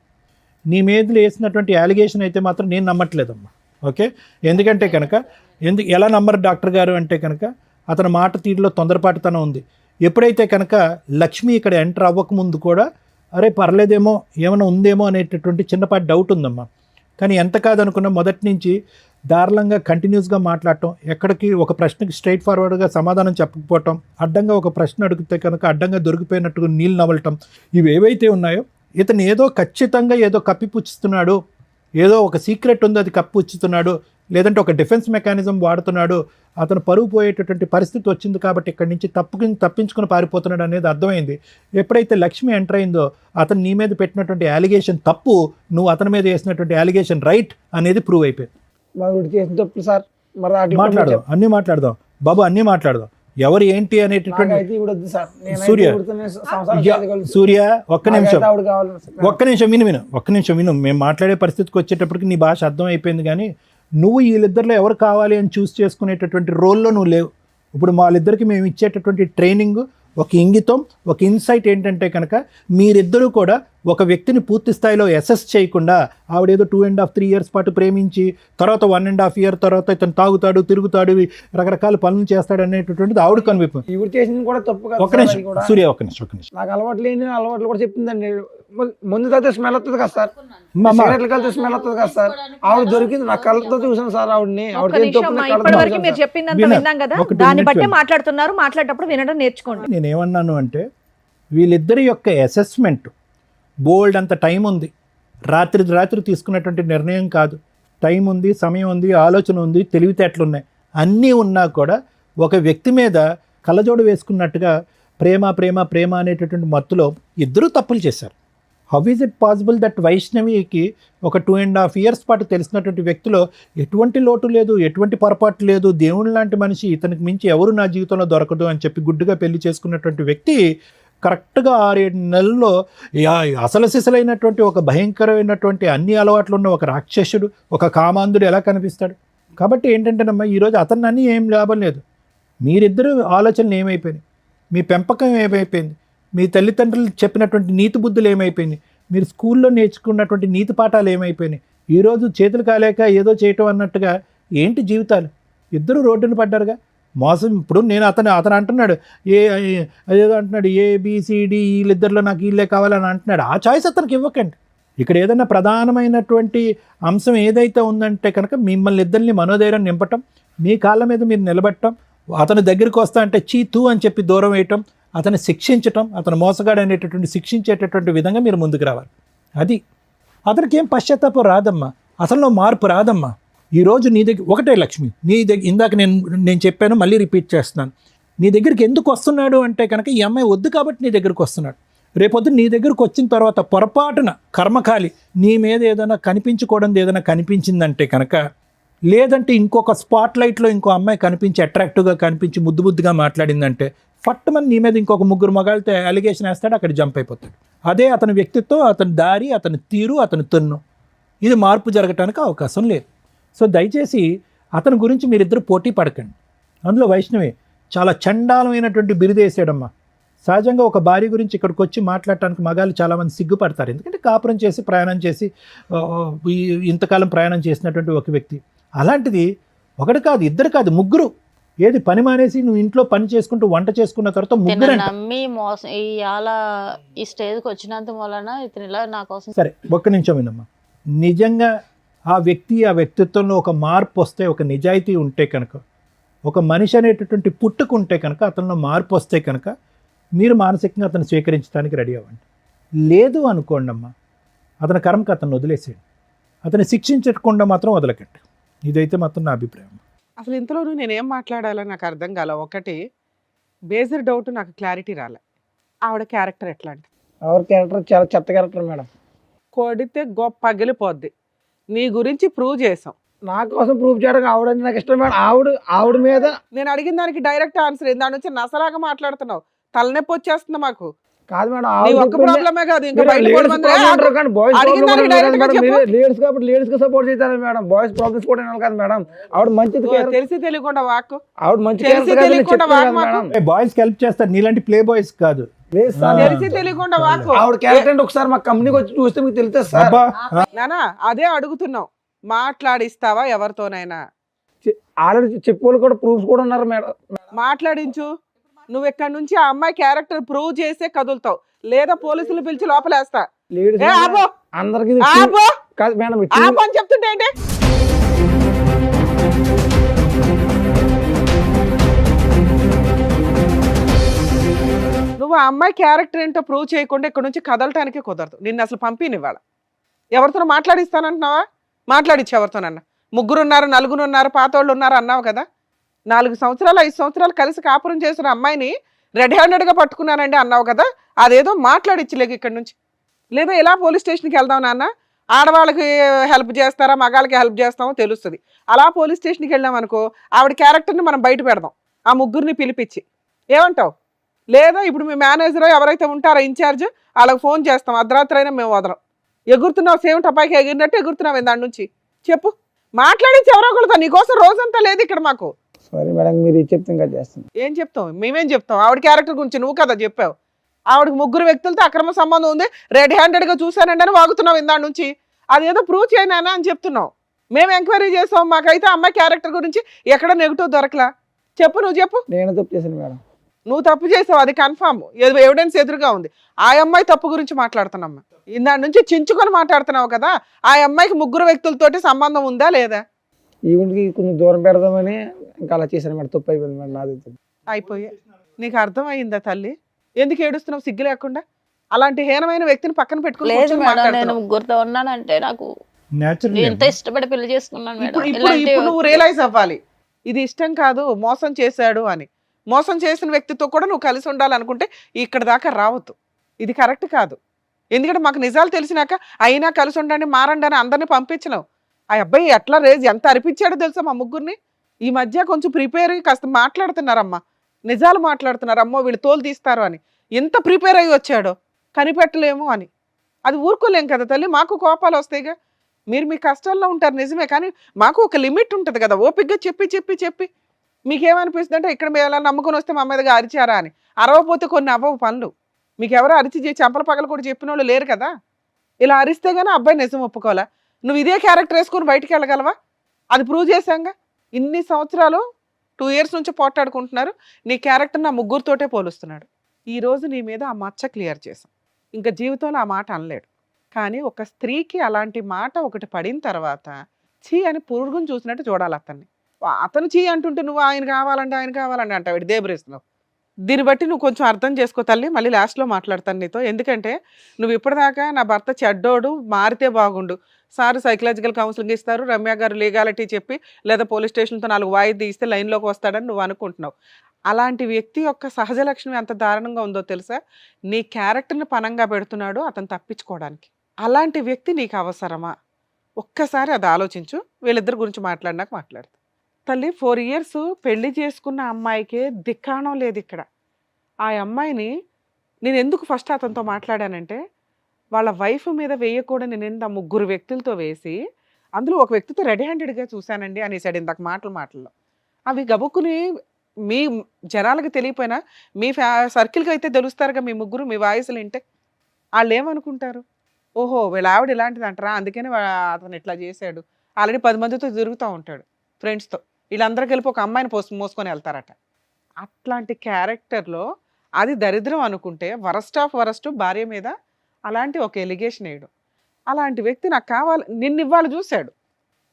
నీ మీద వేసినటువంటి అలిగేషన్ అయితే మాత్రం నేను నమ్మట్లేదమ్మా. ఓకే, ఎందుకంటే కనుక ఎలా నమ్మరు డాక్టర్ గారు అంటే కనుక అతని మాట తీరులో తొందరపాటుతనం ఉంది. ఎప్పుడైతే కనుక లక్ష్మి ఇక్కడ ఎంటర్ అవ్వకముందు కూడా అరే పర్లేదేమో ఏమైనా ఉందేమో అనేటటువంటి చిన్నపాటి డౌట్ ఉందమ్మా. కానీ ఎంత కాదనుకున్నా మొదటి నుంచి దారుణంగా కంటిన్యూస్గా మాట్లాడటం, ఎక్కడికి ఒక ప్రశ్నకి స్ట్రైట్ ఫార్వర్డ్గా సమాధానం చెప్పకపోవటం, అడ్డంగా ఒక ప్రశ్న అడిగితే కనుక అడ్డంగా దొరికిపోయినట్టుగా నీళ్ళు నవలటం, ఇవి ఏవైతే ఉన్నాయో ఇతను ఏదో ఖచ్చితంగా ఏదో కప్పిపుచ్చుతున్నాడు, ఏదో ఒక సీక్రెట్ ఉంది అది కప్పిపుచ్చుతున్నాడు, లేదంటే ఒక డిఫెన్స్ మెకానిజం వాడుతున్నాడు, అతను పరువు పోయేటటువంటి పరిస్థితి వచ్చింది కాబట్టి ఇక్కడి నుంచి తప్పించుకుని పారిపోతున్నాడు అనేది అర్థమైంది. ఎప్పుడైతే లక్ష్మి ఎంటర్ అయిందో అతను నీ మీద పెట్టినటువంటి అలిగేషన్ తప్పు, నువ్వు అతని మీద వేసినటువంటి అలిగేషన్ రైట్ అనేది ప్రూవ్ అయిపోయింది. చేసిన తప్పు సార్. మరి మాట్లాడదాం, అన్నీ మాట్లాడదాం బాబు, అన్నీ మాట్లాడదాం. ఎవరు ఏంటి అనేటటువంటి సూర్య ఒక్క నిమిషం విను. మేము మాట్లాడే పరిస్థితికి వచ్చేటప్పటికి నీ భాష అర్థం అయిపోయింది. కానీ నువ్వు వీళ్ళిద్దరిలో ఎవరు కావాలి అని చూస్ చేసుకునేటటువంటి రోల్లో నువ్వు లేవు. ఇప్పుడు వాళ్ళిద్దరికి మేము ఇచ్చేటటువంటి ట్రైనింగ్, ఒక ఇంగితం, ఒక ఇన్సైట్ ఏంటంటే కనుక మీరిద్దరూ కూడా ఒక వ్యక్తిని పూర్తి స్థాయిలో అసెస్ చేయకుండా ఆవిడేదో 2.5-3 years పాటు ప్రేమించి తర్వాత 1.5 year తర్వాత ఇతను తాగుతాడు, తిరుగుతాడు, రకరకాల పనులు చేస్తాడు అనేటటువంటిది ఆవిడ కనిపిస్తుంది. ఇవి చేసింది కూడా తప్పు కదా. ఒక నిమిషం సూర్య, ఒక నిమిషం. నాకు అలవాటు లేని అలవాట్లు కూడా చెప్పిందండి. ముందు తాగితే స్మెల్ వస్తుంది కదా సార్, సిగరెట్లు కలితే స్మెల్ వస్తుంది కదా సార్. ఆవిడ దొరికింది, నా కళ్ళతో చూసాను సార్ ఆవిడని. ఇప్పటివరకు మీరు చెప్పిందంతా విన్నాం కదా, దాన్ని బట్టే మాట్లాడుతున్నారు. మాట్లాడేటప్పుడు వినడం నేర్చుకోండి. నేనేమన్నాను అంటే వీళ్ళిద్దరి యొక్క అసెస్మెంట్ బోల్డ్ అంత టైం ఉంది, రాత్రి తీసుకున్నటువంటి నిర్ణయం కాదు. టైం ఉంది, సమయం ఉంది, ఆలోచన ఉంది, తెలివితేటలు ఉన్నాయి, అన్నీ ఉన్నా కూడా ఒక వ్యక్తి మీద కళ్ళజోడు వేసుకున్నట్టుగా ప్రేమ అనేటటువంటి మత్తులో ఇద్దరూ తప్పులు చేశారు. How is it possible that వైష్ణవికి ఒక 2.5 years పాటు తెలిసినటువంటి వ్యక్తిలో ఎటువంటి లోటు లేదు, ఎటువంటి పొరపాటు లేదు, దేవుని లాంటి మనిషి, ఇతనికి మించి ఎవరు నా జీవితంలో దొరకదు అని చెప్పి గుడ్డుగా పెళ్లి చేసుకున్నటువంటి వ్యక్తి కరెక్ట్గా 6-7 నెలల్లో అసలు సిసలైనటువంటి ఒక భయంకరమైనటువంటి అన్ని అలవాట్లు ఉన్న ఒక రాక్షసుడు, ఒక కామాంధుడు ఎలా కనిపిస్తాడు? కాబట్టి ఏంటంటేనమ్మా, ఈరోజు అతన్ని అన్నీ ఏం లాభం లేదు. మీరిద్దరూ ఆలోచనలు ఏమైపోయినాయి, మీ పెంపకం ఏమైపోయింది, మీ తల్లిదండ్రులు చెప్పినటువంటి నీతి బుద్ధులు ఏమైపోయినాయి, మీరు స్కూల్లో నేర్చుకున్నటువంటి నీతి పాఠాలు ఏమైపోయినాయి? ఈరోజు చేతులు కాలేక ఏదో చేయటం అన్నట్టుగా ఏంటి జీవితాలు? ఇద్దరు రోడ్డున పడ్డారుగా. మోసం. ఇప్పుడు నేను అతను అంటున్నాడు అదేదో అంటున్నాడు ABCD వీళ్ళిద్దరిలో నాకు వీళ్ళే కావాలని అంటున్నాడు. ఆ చాయిస్ అతనికి ఇవ్వకండి. ఇక్కడ ఏదైనా ప్రధానమైనటువంటి అంశం ఏదైతే ఉందంటే కనుక మిమ్మల్ని ఇద్దరిని మనోధైర్యం నింపటం, మీ కాళ్ళ మీద మీరు నిలబెట్టడం, అతని దగ్గరికి వస్తా అంటే చీతూ అని చెప్పి దూరం వేయటం, అతన్ని శిక్షించటం, అతను మోసగాడు అనేటటువంటి శిక్షించేటటువంటి విధంగా మీరు ముందుకు రావాలి. అది అతనికి ఏం పశ్చాత్తాపం రాదమ్మా, అసలు మార్పు రాదమ్మా. ఈరోజు నీ దగ్గర ఒకటే లక్ష్మి, నీ దగ్గర ఇందాక నేను చెప్పాను, మళ్ళీ రిపీట్ చేస్తున్నాను. నీ దగ్గరికి ఎందుకు వస్తున్నాడు అంటే కనుక ఈ అమ్మాయి వద్దు కాబట్టి నీ దగ్గరికి వస్తున్నాడు. రేపొద్దు నీ దగ్గరకు వచ్చిన తర్వాత పొరపాటున కర్మకాలి నీ మీద ఏదైనా కనిపించుకోవడం ఏదైనా కనిపించిందంటే కనుక, లేదంటే ఇంకొక స్పాట్ లైట్లో ఇంకో అమ్మాయి కనిపించి అట్రాక్టివ్గా కనిపించి ముద్దుగా మాట్లాడిందంటే ఫట్టుమని నీ మీద ఇంకొక 3 మగాళ్ళతో అలిగేషన్ వేస్తాడు, అక్కడ జంప్ అయిపోతాడు. అదే అతని వ్యక్తిత్వం, అతని దారి, అతని తీరు, అతని తన్ను, ఇది మార్పు జరగటానికి అవకాశం లేదు. సో దయచేసి అతని గురించి మీరిద్దరు పోటీ పడకండి. అందులో వైష్ణవి చాలా చండాలమైనటువంటి బిరుదేసాడమ్మా. సహజంగా ఒక భార్య గురించి ఇక్కడికి వచ్చి మాట్లాడటానికి మగాళ్ళు చాలామంది సిగ్గుపడతారు. ఎందుకంటే కాపురం చేసి ప్రయాణం చేసి ఇంతకాలం ప్రయాణం చేసినటువంటి ఒక వ్యక్తి. అలాంటిది ఒకటి కాదు, ఇద్దరు కాదు, 3. ఏది పని మానేసి నువ్వు ఇంట్లో పని చేసుకుంటూ వంట చేసుకున్న తర్వాత 3 నమ్మి మోసం ఈ స్టేజ్కి వచ్చినంత వలన ఇతను ఇలా నా కోసం. సరే ఒక్క నిమిషం వినమ్మా. నిజంగా ఆ వ్యక్తిత్వంలో ఒక మార్పు వస్తే, ఒక నిజాయితీ ఉంటే కనుక, ఒక మనిషి అనేటటువంటి పుట్టుకుంటే కనుక, అతనిలో మార్పు వస్తే కనుక మీరు మానసికంగా అతను స్వీకరించడానికి రెడీ అవ్వండి. లేదు అనుకోండి అమ్మా, అతని కర్మకు అతను వదిలేసేయండి. అతన్ని శిక్షించకుండా మాత్రం వదలకండి. ఇదైతే మాత్రం నా అభిప్రాయం. అసలు ఇంతలోనూ నేనేం మాట్లాడాలో నాకు అర్థం కాల. ఒకటి బేసిక్ డౌట్, నాకు క్లారిటీ రాలే. ఆవిడ క్యారెక్టర్ ఎట్లాంటి? ఆవిడ క్యారెక్టర్ చాలా చెత్త క్యారెక్టర్ మేడం. కొడితే గొప్ప పగిలిపోద్ది. నీ గురించి ప్రూవ్ చేసాం. నా కోసం ప్రూవ్ చేయడం ఆవిడంటే నాకు ఇష్టం మేడం. ఆవిడ మీద నేను అడిగిన దానికి డైరెక్ట్ ఆన్సర్ ఏంది? దాని నుంచి నసలాగా మాట్లాడుతున్నావు. తలనొప్పి వచ్చేస్తుంది మాకు. కాదు మేడం, ప్రాబ్లమే కాదు, ఇంకా లేడీస్ కాబట్టి లేడీస్ కి సపోర్ట్ చేస్తారు మేడం. బాయ్స్ ప్రాబ్లమ్స్ కూడా వినాలి కదా మేడం. ఆవిడ మంచిది తెలిసి తెలియకుండా వాక్, ఆవిడ మంచి తెలిసి తెలియకుండా వాక్. బాయ్స్ హెల్ప్ చేస్తారు, నీలాంటి ప్లే బాయ్స్ కాదు. లేదు సార్, తెలిసి తెలియకుండా వాకు ఆవిడ క్యారెక్టర్ అంటే ఒకసారి మా కంపెనీకి వచ్చి చూస్తే మీకు తెలుస్తుంది సార్. అబ్బా నానా అదే అడుగుతున్నావు, మాట్లాడిస్తావా ఎవరితోనైనా? ఆల్రెడీ చెప్పేవాళ్ళు కూడా ప్రూఫ్స్ కూడా ఉన్నారు మేడం. మాట్లాడించు. నువ్వు ఇక్కడ నుంచి ఆ అమ్మాయి క్యారెక్టర్ ప్రూవ్ చేసే కదులుతావు, లేదా పోలీసులు పిలిచి లోపలేస్తా. లేడీస్ ఏ ఆపో అందరికి ఆపో కాదు మేడం, ఆపో అని చెప్తుంటే ఏంటి? నువ్వు ఆ అమ్మాయి క్యారెక్టర్ ఏంటో ప్రూవ్ చేయకుండా ఇక్కడ నుంచి కదలటానికి కుదరదు. నిన్ను అసలు పంపినివ్వాల. ఎవరితో మాట్లాడిస్తానంటున్నావా? మాట్లాడిచ్చు ఎవరితోనన్నా. 3 ఉన్నారు, 4 ఉన్నారు, పాతోళ్ళు ఉన్నారు అన్నావు కదా. 4 సంవత్సరాలు 5 సంవత్సరాలు కలిసి కాపురం చేసిన అమ్మాయిని రెడ్ హ్యాండెడ్గా పట్టుకున్నానండి అన్నావు కదా. అదేదో మాట్లాడిచ్చలేక ఇక్కడ నుంచి. లేదా ఎలా పోలీస్ స్టేషన్కి వెళ్దాం నాన్న, ఆడవాళ్ళకి హెల్ప్ చేస్తారా మగాళ్ళకి హెల్ప్ చేస్తామో తెలుస్తుంది. అలా పోలీస్ స్టేషన్కి వెళ్ళాం అనుకో, ఆవిడ క్యారెక్టర్ని మనం బయట పెడదాం, ఆ 3 పిలిపించి. ఏమంటావు? లేదా ఇప్పుడు మీ మేనేజర్ ఎవరైతే ఉంటారో ఇన్ఛార్జ్, వాళ్ళకి ఫోన్ చేస్తాం, అర్ధరాత్రి అయినా మేము వదలం. ఎగురుతున్నావు, సేమ్ టపాయికి ఎగిరినట్టు ఎగురుతున్నావు దాని నుంచి. చెప్పు, మాట్లాడించి ఎవరో ఒకళ్ళతో. నీకోసం రోజంతా లేదు ఇక్కడ మాకు. సారీ మేడం, మీరు ఇది చెప్తే ఇంకా చేస్తాను. ఏం చెప్తాం? మేమేం చెప్తాం? ఆవిడ క్యారెక్టర్ గురించి నువ్వు కదా చెప్పావు. ఆవిడకి 3 వ్యక్తులతో అక్రమ సంబంధం ఉంది, రెడ్ హ్యాండెడ్గా చూశానండి అని వాగుతున్నావు ఇందాడి నుంచి. అదేదో ప్రూవ్ చేయనా అని చెప్తున్నావు. మేము ఎంక్వైరీ చేసాం, మాకైతే అమ్మాయి క్యారెక్టర్ గురించి ఎక్కడ నెగిటివ్ దొరకలా. చెప్పు, నువ్వు చెప్పు. నేను తప్పు చేశాను మేడం. నువ్వు తప్పు చేసావు, అది కన్ఫామ్, ఎవిడెన్స్ ఎదురుగా ఉంది. ఆ అమ్మాయి తప్పు గురించి మాట్లాడుతున్నామ్మా. ఇందాడి నుంచి చించుకొని మాట్లాడుతున్నావు కదా. ఆ అమ్మాయికి 3 వ్యక్తులతోటి సంబంధం ఉందా లేదా? ఈవెంట్కి కొంచెం దూరం పెడదామని ఇంకా అలా చేశాను మేడం. తప్పు అయిపోయింది మేడం, నాది తప్పు. అయిపోయా. నీకు అర్థమైందా తల్లి? ఎందుకు ఏడుస్తున్నావు సిగ్గు లేకుండా? అలాంటి హీనమైన వ్యక్తిని పక్కన పెట్టుకుని లేదు కూర్చొని మేడం, నేను మాట్లాడుతున్నావు. 3 ఉన్నానంటే నాకు న్యాచురల్ ఎంత ఇష్టపడి పెళ్లి చేసుకున్నాను మేడం. ఇప్పుడు ఇప్పుడు ఇప్పుడు నువ్వు రియలైజ్ అవ్వాలి, ఇది ఇష్టం కాదు, మోసం చేశాడు అని. మోసం చేసిన వ్యక్తితో కూడా నువ్వు కలిసి ఉండాలనుకుంటే ఇక్కడ దాకా రావద్దు. ఇది కరెక్ట్ కాదు. ఎందుకంటే మాకు నిజాలు తెలిసినాక అయినా కలిసి ఉండండి, మారండి అని అందరినీ పంపించినావు. ఆ అబ్బాయి ఎట్లా ఎంత అరిపించాడో తెలుసా మా 3 ఈ మధ్య కొంచెం ప్రిపేర్ అయ్యి కాస్త మాట్లాడుతున్నారమ్మా, నిజాలు మాట్లాడుతున్నారు. అమ్మో వీళ్ళు తోలు తీస్తారు అని ఎంత ప్రిపేర్ అయ్యి వచ్చాడో, కనిపెట్టలేము అని. అది ఊరుకోలేం కదా తల్లి, మాకు కోపాలు వస్తాయిగా. మీరు మీ కష్టాల్లో ఉంటారు నిజమే, కానీ మాకు ఒక లిమిట్ ఉంటుంది కదా. ఓపికగా చెప్పి చెప్పి చెప్పి మీకేమనిపిస్తుంది అంటే ఇక్కడ మేము ఎలా నమ్ముకొని వస్తే మా మీదగా అరిచారా అని. అరవపోతే కొన్ని అవ్వవు పనులు. మీకు ఎవరో అరిచి చెంపల పగలు కూడా చెప్పిన వాళ్ళు లేరు కదా. ఇలా అరిస్తే గానీ అబ్బాయి నిజం ఒప్పుకోవాలా? నువ్వు ఇదే క్యారెక్టర్ వేసుకొని బయటికి వెళ్ళగలవా? అది ప్రూవ్ చేశాంగా. ఇన్ని సంవత్సరాలు 2 years నుంచి పోట్లాడుకుంటున్నారు. నీ క్యారెక్టర్ నా 3తోటే పోలుస్తున్నాడు. ఈరోజు నీ మీద ఆ మచ్చ క్లియర్ చేశాం. ఇంకా జీవితంలో ఆ మాట అనలేడు. కానీ ఒక స్త్రీకి అలాంటి మాట ఒకటి పడిన తర్వాత చీ అని పురుగుని చూసినట్టు చూడాలి అతన్ని. అతను చీ అంటుంటే నువ్వు ఆయన కావాలంటే అంటావు, దేబరేస్తున్నావు. దీన్ని బట్టి నువ్వు కొంచెం అర్థం చేసుకో తల్లి. మళ్ళీ లాస్ట్లో మాట్లాడతాను నీతో. ఎందుకంటే నువ్వు ఇప్పటిదాకా నా భర్త చెడ్డోడు, మారితే బాగుండు, సార్ సైకలాజికల్ కౌన్సిలింగ్ ఇస్తారు, రమ్య గారు లీగాలిటీ చెప్పి లేదా పోలీస్ స్టేషన్తో 4 వాయిదా ఇస్తే లైన్లోకి వస్తాడని నువ్వు అనుకుంటున్నావు. అలాంటి వ్యక్తి యొక్క సహజ లక్షణం ఎంత దారుణంగా ఉందో తెలుసా? నీ క్యారెక్టర్ని పనంగా పెడుతున్నాడు అతను తప్పించుకోవడానికి. అలాంటి వ్యక్తి నీకు అవసరమా? ఒక్కసారి అది ఆలోచించు. వీళ్ళిద్దరి గురించి మాట్లాడినాక మాట్లాడతా తల్లి. 4 years పెళ్లి చేసుకున్న అమ్మాయికే దిక్కాణం లేదు ఇక్కడ. ఆ అమ్మాయిని నేను ఎందుకు ఫస్ట్ అతనితో మాట్లాడానంటే, వాళ్ళ వైఫ్ మీద వేయకూడని నింద 3 వ్యక్తులతో వేసి, అందులో ఒక వ్యక్తితో రెడీ హ్యాండెడ్గా చూశానండి అనేసాడు ఇందాక మాటల్లో. అవి గబుక్కుని మీ జనాలకు తెలియపోయినా మీ సర్కిల్కి అయితే తెలుస్తారుగా మీ 3 మీ వాయిస్లు వింటే. వాళ్ళు ఏమనుకుంటారు? ఓహో వీళ్ళ ఆవిడ ఇలాంటిది అంటారా, అందుకని అతను ఇట్లా చేశాడు. ఆల్రెడీ 10 మందితో తిరుగుతూ ఉంటాడు ఫ్రెండ్స్తో. వీళ్ళందరూ కలిపి ఒక అమ్మాయిని మోసుకొని వెళ్తారట. అట్లాంటి క్యారెక్టర్లో అది దరిద్రం అనుకుంటే వరస్ట్ ఆఫ్ వరస్ట్ భార్య మీద అలాంటి ఒక ఎలిగేషన్ వేయడం. అలాంటి వ్యక్తి నాకు కావాలి, నిన్ను ఇవ్వాలి చూశాడు.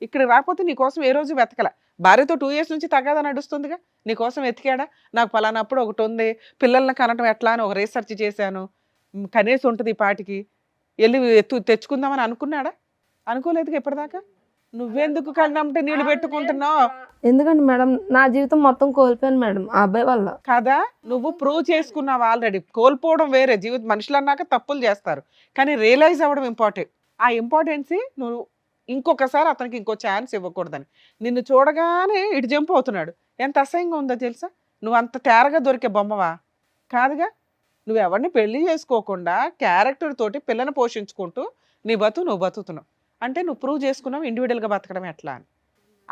ఇక్కడ రాకపోతే నీకోసం ఏ రోజు వెతకల. భార్యతో 2 years నుంచి తగాదా నడుస్తుందిగా, నీకోసం వెతికాడా? నాకు పలానప్పుడు ఒకటి ఉంది, పిల్లల్ని కనటం ఎట్లా అని ఒక రీసెర్చ్ చేశాను, కనీసం ఉంటుంది ఈ పాటికి, వెళ్ళి తెచ్చుకుందామని అనుకున్నాడా? అనుకోలేదుగా ఇప్పటిదాకా. నువ్వెందుకు కళ్ళంటే నీళ్ళు పెట్టుకుంటున్నావు? ఎందుకంటే మేడం నా జీవితం మొత్తం కోల్పోయాను మేడం ఆ అబ్బాయి వల్ల. కదా, నువ్వు ప్రూవ్ చేసుకున్నావు ఆల్రెడీ. కోల్పోవడం వేరే, జీవితం మనుషులు అన్నాక తప్పులు చేస్తారు, కానీ రియలైజ్ అవ్వడం ఇంపార్టెంట్. ఆ ఇంపార్టెన్సీ నువ్వు ఇంకొకసారి అతనికి ఇంకో ఛాన్స్ ఇవ్వకూడదని. నిన్ను చూడగానే ఇటు జంప్ అవుతున్నాడు. ఎంత అసహ్యంగా ఉందో తెలుసా? నువ్వు అంత తేరగా దొరికే బొమ్మవా? కాదుగా. నువ్వు ఎవరిని పెళ్లి చేసుకోకుండా క్యారెక్టర్ తోటి పిల్లని పోషించుకుంటూ నీ నువ్వు బతుకుతున్నావు అంటే నువ్వు ప్రూవ్ చేసుకున్నావు ఇండివిజువల్గా బతకడం ఎట్లా అని.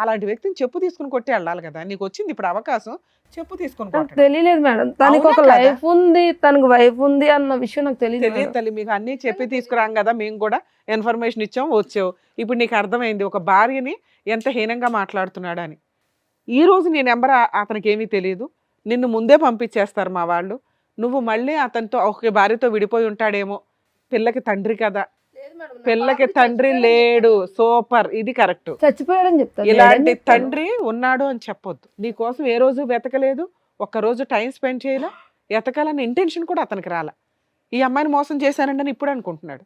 అలాంటి వ్యక్తిని చెప్పు తీసుకుని కొట్టి వెళ్ళాలి కదా. నీకు వచ్చింది ఇప్పుడు అవకాశం, చెప్పు తీసుకుని నాకు కొట్టండి. తెలియలేదు మేడం, తనకి ఒక అవునా కదా? లైఫ్ ఉంది, తనకు వైఫ్ ఉంది అన్న విషయం నాకు తెలియదు తెలియదు తల్లి, మీకు అన్నీ చెప్పి తీసుకురాం కదా, మేము కూడా ఇన్ఫర్మేషన్ ఇచ్చాం, వచ్చావు. ఇప్పుడు నీకు అర్థమైంది ఒక భార్యని ఎంత హీనంగా మాట్లాడుతున్నాడు అని. ఈ రోజు నీ నెంబర్ అతనికి ఏమీ తెలియదు, నిన్ను ముందే పంపించేస్తారు మా వాళ్ళు. నువ్వు మళ్ళీ అతనితో ఒక భార్యతో విడిపోయి ఉంటాడేమో. పిల్లకి తండ్రి కదా, పిల్లకి తండ్రి లేడు. సూపర్, ఇది కరెక్ట్. చచ్చిపోయాడని చెప్తాను. ఇలాంటి తండ్రి ఉన్నాడు అని చెప్పొద్దు. నీ కోసం ఏ రోజు వెతకలేదు, ఒక్క రోజు టైం స్పెండ్ చేయలే, ఎతకాలన్న ఇంటెన్షన్ కూడా అతనికి రాల. ఈ అమ్మాయిని మోసం చేశానండి అని ఇప్పుడు అనుకుంటున్నాడు.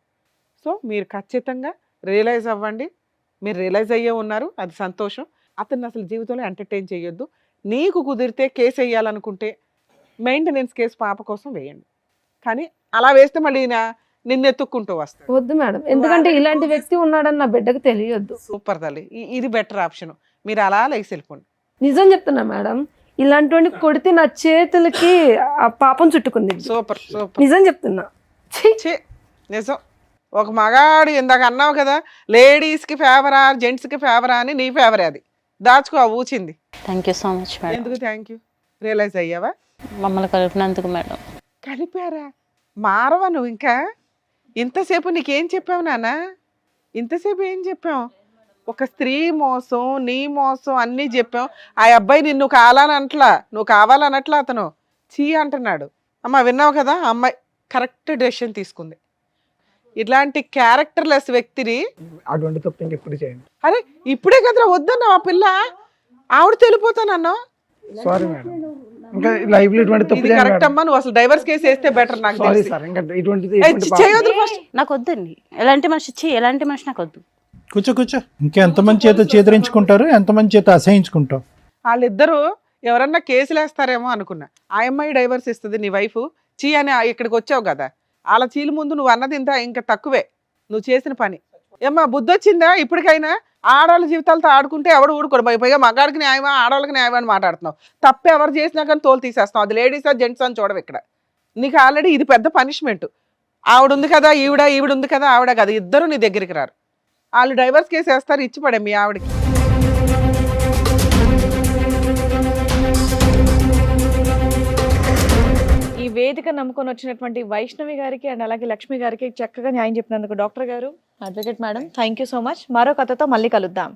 సో మీరు ఖచ్చితంగా రియలైజ్ అవ్వండి. మీరు రియలైజ్ అయ్యే ఉన్నారు, అది సంతోషం. అతన్ని అసలు జీవితంలో ఎంటర్టైన్ చేయొద్దు. నీకు కుదిరితే కేసు వేయాలనుకుంటే మెయింటెనెన్స్ కేసు పాప కోసం వేయండి, కానీ అలా వేస్తే మళ్ళీ నిన్ను ఎత్తుక్కుంటూ వస్తాడు. వద్దు మేడం, ఎందుకంటే ఇలాంటి వ్యక్తి ఉన్నాడని నా బిడ్డకు తెలియొద్దు. సూపర్ తల్లి, ఇది బెటర్ ఆప్షన్. మీరు అలా లేచి వెళ్ళిపోండి. నిజం చెప్తున్నా మేడం, ఇలాంటి వాడిని కొడితే నా చేతులకి ఆ పాపం చుట్టుకుంది. సూపర్ సూపర్, నిజం చెప్తున్నా. ఛీ! ఛీ, నిజం. ఒక మగాడు ఇందాక అన్నావు కదా, లేడీస్కి ఫేవరా జెంట్స్కి ఫేవరా అని, నీ ఫేవరే అది. దాచుకో ఆ ఊచింది. Thank you so much madam. ఎందుకు థ్యాంక్ యూ? రియలైజ్ అయ్యావా? మమ్మల్ని కలిపినందుకు మేడం. కలిపారా? మారవా నువ్వు ఇంకా? ఇంతసేపు నీకేం చెప్పావు నాన్న? ఇంతసేపు ఏం చెప్పావు? ఒక స్త్రీ మోసం, నీ మోసం అన్నీ చెప్పాం. ఆ అబ్బాయి నిన్ను కావాలనట్లా, నువ్వు కావాలనట్లా, అతను చీ అంటున్నాడు. అమ్మ విన్నావు కదా, ఆ అమ్మాయి కరెక్ట్ డెసిషన్ తీసుకుంది. ఇట్లాంటి క్యారెక్టర్లెస్ వ్యక్తిని అటువంటి తప్పు ఇంకెప్పుడు చేయండి. అరే ఇప్పుడే కదరా వద్దన్నావు, ఆ పిల్ల ఆవిడ తెలిపోతానన్నావు. సారీ మేడం, ఇంకా లైఫ్ లో ఇటువంటి తప్పు ఇది కరెక్ట్ అమ్మా, నువ్వు అసలు డైవర్స్ కేసు వేస్తే బెటర్ నాకు సారీ తెలిసి. సార్, ఇంకా ఇటువంటిది ఏయ్, చేయొద్దు ఫస్ట్. నాకు వద్దండి ఎలాంటి మనిషి, ఎలాంటి మనిషి నాకు వద్దు. కూర్చో కూర్చో. ఇంకెంతమంది చేత చేదరించుకుంటారు, ఎంతమంది చేత అసహించుకుంటావు. వాళ్ళిద్దరూ ఎవరన్నా కేసులు వేస్తారేమో అనుకున్నా. ఆ అమ్మాయి డైవర్స్ ఇస్తుంది, నీ వైఫ్ చీ అని ఇక్కడికి వచ్చావు కదా, వాళ్ళ చీల ముందు నువ్వు అన్నది ఇంత ఇంకా తక్కువే నువ్వు చేసిన పని. ఏమ్మా బుద్ధి వచ్చిందా ఇప్పటికైనా? ఆడవాళ్ళ జీవితాలతో ఆడుకుంటే ఎవడు ఊడుకోడు. పైగా మగాడికి న్యాయమా ఆడవాళ్ళకి న్యాయమా అని మాట్లాడుతున్నావు. తప్పు ఎవరు చేసినా కానీ తోలు తీసేస్తావు. అది లేడీసా జెంట్స్ అని చూడవు ఇక్కడ. నీకు ఆల్రెడీ ఇది పెద్ద పనిష్మెంట్. ఆవిడ ఉంది కదా ఈవిడ ఉంది కదా ఆవిడ కదా, ఇద్దరు నీ దగ్గరికి రారు. వాళ్ళు డైవర్స్ కేసు వేస్తారు, ఇచ్చి పడే మీ ఆవిడకి. ఈ వేదిక నమ్ముకొని వచ్చినటువంటి వైష్ణవి గారికి అండ్ అలాగే లక్ష్మి గారికి చక్కగా న్యాయం చెప్పినందుకు డాక్టర్ గారు, advocate madam, thank you so much. మరో కథతో మళ్ళీ కలుద్దాం.